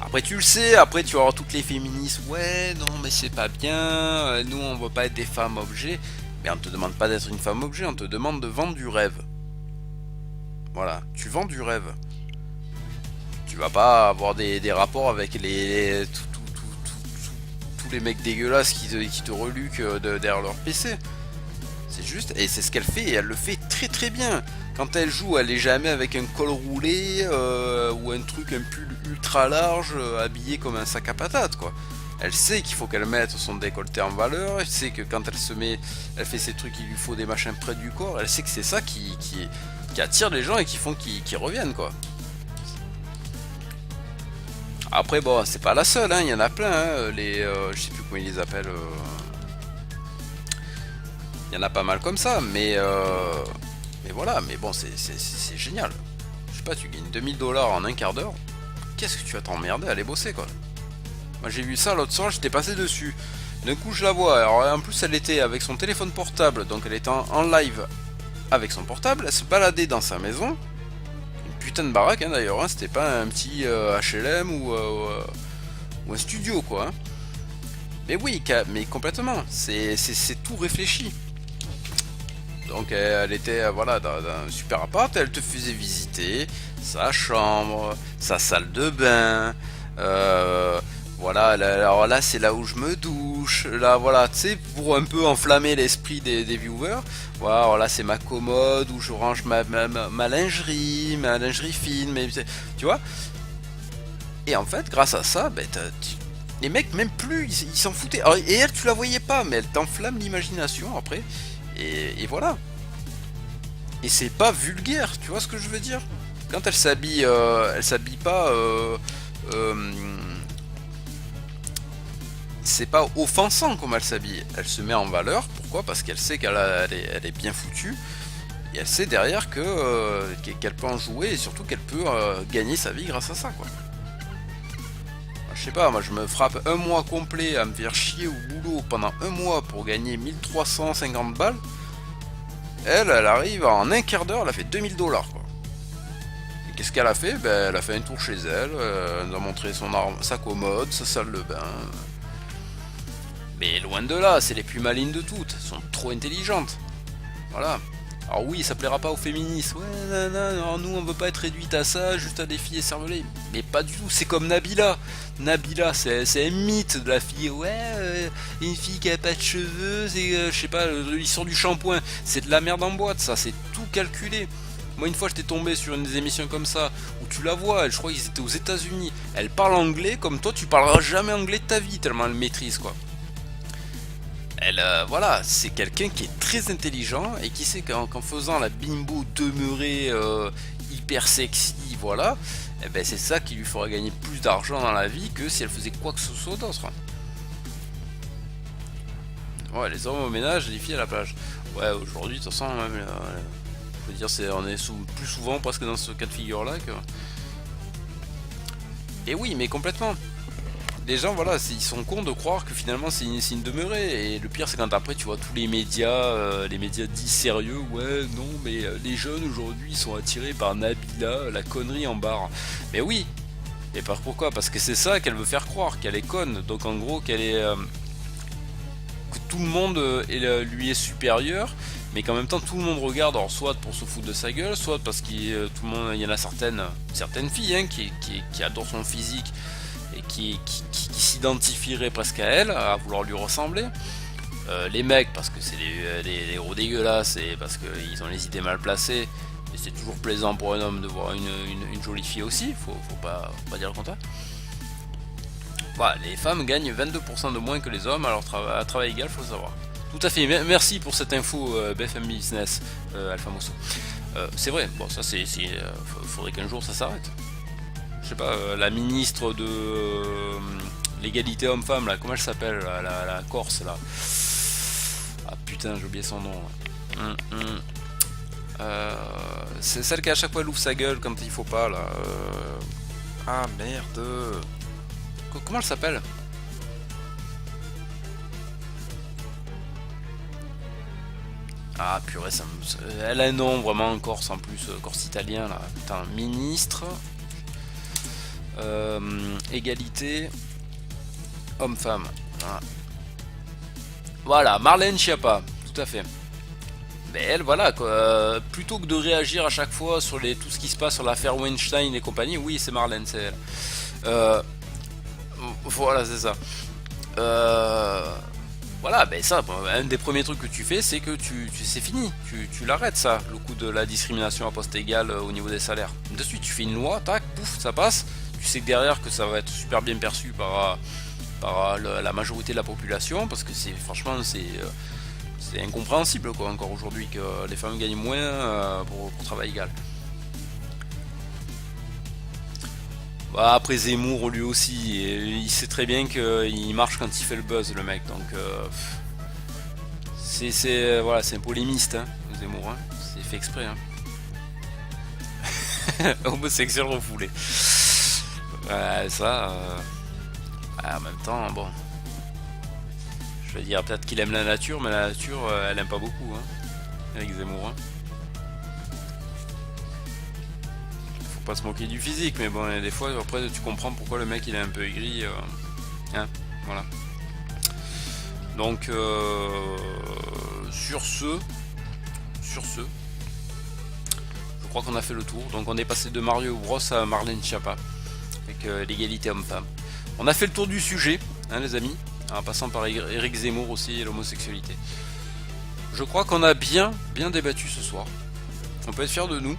Après tu le sais, après tu vas avoir toutes les féministes, ouais non mais c'est pas bien, nous on veut pas être des femmes objets, mais on te demande pas d'être une femme objet, on te demande de vendre du rêve. Voilà, tu vends du rêve. Tu vas pas avoir des rapports avec tous les mecs dégueulasses qui te reluquent derrière leur PC. C'est juste, et c'est ce qu'elle fait, et elle le fait très très bien. Quand elle joue, elle est jamais avec un col roulé ou un truc, un pull ultra large, habillé comme un sac à patates, quoi. Elle sait qu'il faut qu'elle mette son décolleté en valeur, elle sait que quand elle se met, elle fait ces trucs, il lui faut des machins près du corps, elle sait que c'est ça qui attire les gens et qui font qu'ils reviennent, quoi. Après, bon, c'est pas la seule, hein, il y en a plein, hein, je sais plus comment ils les appellent. Il y en a pas mal comme ça, mais voilà, mais bon, c'est génial. Je sais pas, tu gagnes 2000$ en un quart d'heure. Qu'est-ce que tu vas t'emmerder à aller bosser, quoi. Moi j'ai vu ça l'autre soir, j'étais passé dessus. D'un coup je la vois, alors en plus elle était avec son téléphone portable, donc elle était en live avec son portable, elle se baladait dans sa maison. Une putain de baraque, hein, d'ailleurs, hein, c'était pas un petit HLM ou un studio, quoi. Hein. Mais oui, mais complètement, c'est tout réfléchi. Donc elle était voilà, dans un super appart, elle te faisait visiter sa chambre, sa salle de bain, voilà, alors là c'est là où je me douche, là voilà, tu sais, pour un peu enflammer l'esprit des viewers, voilà, alors là c'est ma commode où je range ma lingerie, ma lingerie fine, mais tu vois. Et en fait, grâce à ça, ben, les mecs même plus, ils s'en foutaient. Alors, et elle, tu la voyais pas, mais elle t'enflamme l'imagination après. Et voilà. Et c'est pas vulgaire, tu vois ce que je veux dire? Quand elle s'habille pas. C'est pas offensant comme elle s'habille. Elle se met en valeur. Pourquoi? Parce qu'elle sait qu'elle est bien foutue. Et elle sait derrière qu'elle peut en jouer et surtout qu'elle peut gagner sa vie grâce à ça, quoi. Je sais pas, moi je me frappe un mois complet à me faire chier au boulot pendant un mois pour gagner 1350 balles. Elle arrive en un quart d'heure, elle a fait 2000$, quoi. Et qu'est-ce qu'elle a fait? Ben, elle a fait un tour chez elle, elle nous a montré sa commode, sa salle de bain. Mais loin de là, c'est les plus malines de toutes, elles sont trop intelligentes. Voilà. Alors oui, ça plaira pas aux féministes. Ouais, non, nous on veut pas être réduite à ça, juste à des filles écervelées. Mais pas du tout, c'est comme Nabila. Nabila, c'est un mythe de la fille. Ouais, une fille qui a pas de cheveux, c'est, je sais pas, l'histoire du shampoing. C'est de la merde en boîte, ça, c'est tout calculé. Moi, une fois, j'étais tombé sur une des émissions comme ça, où tu la vois, je crois qu'ils étaient aux États-Unis. Elle parle anglais comme toi, tu parleras jamais anglais de ta vie, tellement elle maîtrise, quoi. Elle, voilà, c'est quelqu'un qui est très intelligent et qui sait qu'en faisant la bimbo demeurée hyper sexy, voilà, eh ben c'est ça qui lui fera gagner plus d'argent dans la vie que si elle faisait quoi que ce soit d'autre. Ouais, les hommes au ménage, les filles à la plage. Ouais, aujourd'hui, de toute façon, même, je veux dire, on est plus souvent presque dans ce cas de figure-là que... Et oui, mais complètement. Les gens, voilà, ils sont cons de croire que finalement c'est une demeurée. Et le pire, c'est quand après tu vois tous les médias dits sérieux, ouais, non, mais les jeunes aujourd'hui ils sont attirés par Nabila, la connerie en barre. Mais oui, et par pourquoi? Parce que c'est ça qu'elle veut faire croire, qu'elle est conne. Donc en gros, qu'elle est. Que tout le monde lui est supérieur, mais qu'en même temps tout le monde regarde, alors soit pour se foutre de sa gueule, soit parce qu'il y en a certaines filles hein, qui adorent son physique et qui s'identifierait presque à elle, à vouloir lui ressembler. Les mecs, parce que c'est les gros dégueulasses et parce qu'ils ont les idées mal placées. Et c'est toujours plaisant pour un homme de voir une jolie fille aussi, faut pas dire le contraire. Voilà, les femmes gagnent 22% de moins que les hommes à travail égal, faut savoir. Tout à fait, merci pour cette info BFM Business, Alpha Mosso. C'est vrai, bon ça faudrait qu'un jour ça s'arrête. Je sais pas, la ministre de l'égalité homme-femme, là, comment elle s'appelle, la Corse, là. Ah putain, j'ai oublié son nom. C'est celle qui à chaque fois elle ouvre sa gueule quand il faut pas, là. Ah merde. Comment elle s'appelle? Ah purée, elle a un nom vraiment en Corse en plus, Corse italien, là. Putain, ministre... égalité homme-femme. Voilà, Marlène Schiappa, tout à fait. Mais elle, voilà, quoi, plutôt que de réagir à chaque fois sur tout ce qui se passe sur l'affaire Weinstein et compagnie, oui, c'est Marlène, c'est elle. Voilà, c'est ça. Voilà, ben ça, un des premiers trucs que tu fais, c'est que c'est fini, tu l'arrêtes ça, le coup de la discrimination à poste égal au niveau des salaires. De suite, tu fais une loi, tac, pouf, ça passe. Tu sais que derrière que ça va être super bien perçu par la majorité de la population, parce que franchement c'est incompréhensible quoi encore aujourd'hui que les femmes gagnent moins pour travail égal. Bah, après Zemmour lui aussi, il sait très bien qu'il marche quand il fait le buzz le mec, donc voilà, c'est un polémiste hein, Zemmour, hein. C'est fait exprès. Hein. Homosexuel refoulé. Ça, en même temps, bon. Je veux dire, peut-être qu'il aime la nature, mais la nature, elle aime pas beaucoup, hein, avec Zemmour. Hein. Faut pas se moquer du physique, mais bon, des fois, après, tu comprends pourquoi le mec il est un peu aigri. Hein, voilà. Donc, sur ce, je crois qu'on a fait le tour. Donc, on est passé de Mario Bros à Marlène Schiappa. Avec l'égalité homme-femme. On a fait le tour du sujet, hein, les amis, en passant par Éric Zemmour aussi et l'homosexualité. Je crois qu'on a bien débattu ce soir. On peut être fiers de nous.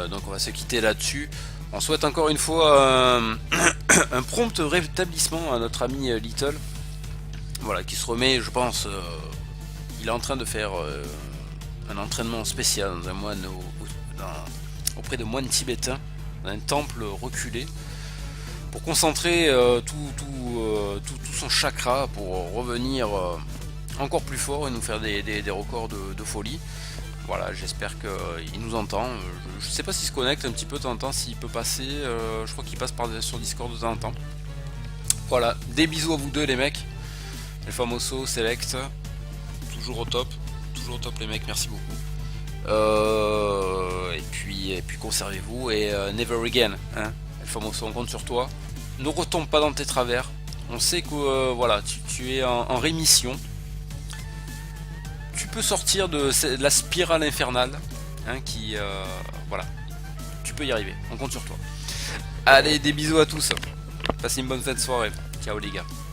Donc on va se quitter là-dessus. On souhaite encore une fois un prompt rétablissement à notre ami Little. Voilà, qui se remet, je pense, il est en train de faire un entraînement spécial dans un moine auprès de moines tibétains, dans un temple reculé, pour concentrer tout son chakra pour revenir encore plus fort et nous faire des records de folie. Voilà, j'espère qu'il nous entend. Je sais pas s'il se connecte un petit peu de temps en temps, s'il peut passer. Je crois qu'il passe sur Discord de temps en temps. Voilà, des bisous à vous deux les mecs. Les famosos, Select, toujours au top les mecs, merci beaucoup. Et puis conservez-vous et never again, hein. El Famoso, on compte sur toi. Ne retombe pas dans tes travers. On sait que voilà, tu es en rémission. Tu peux sortir de la spirale infernale, hein, voilà. Tu peux y arriver. On compte sur toi. Allez, des bisous à tous. Passez une bonne fin de soirée. Ciao. Ciao les gars.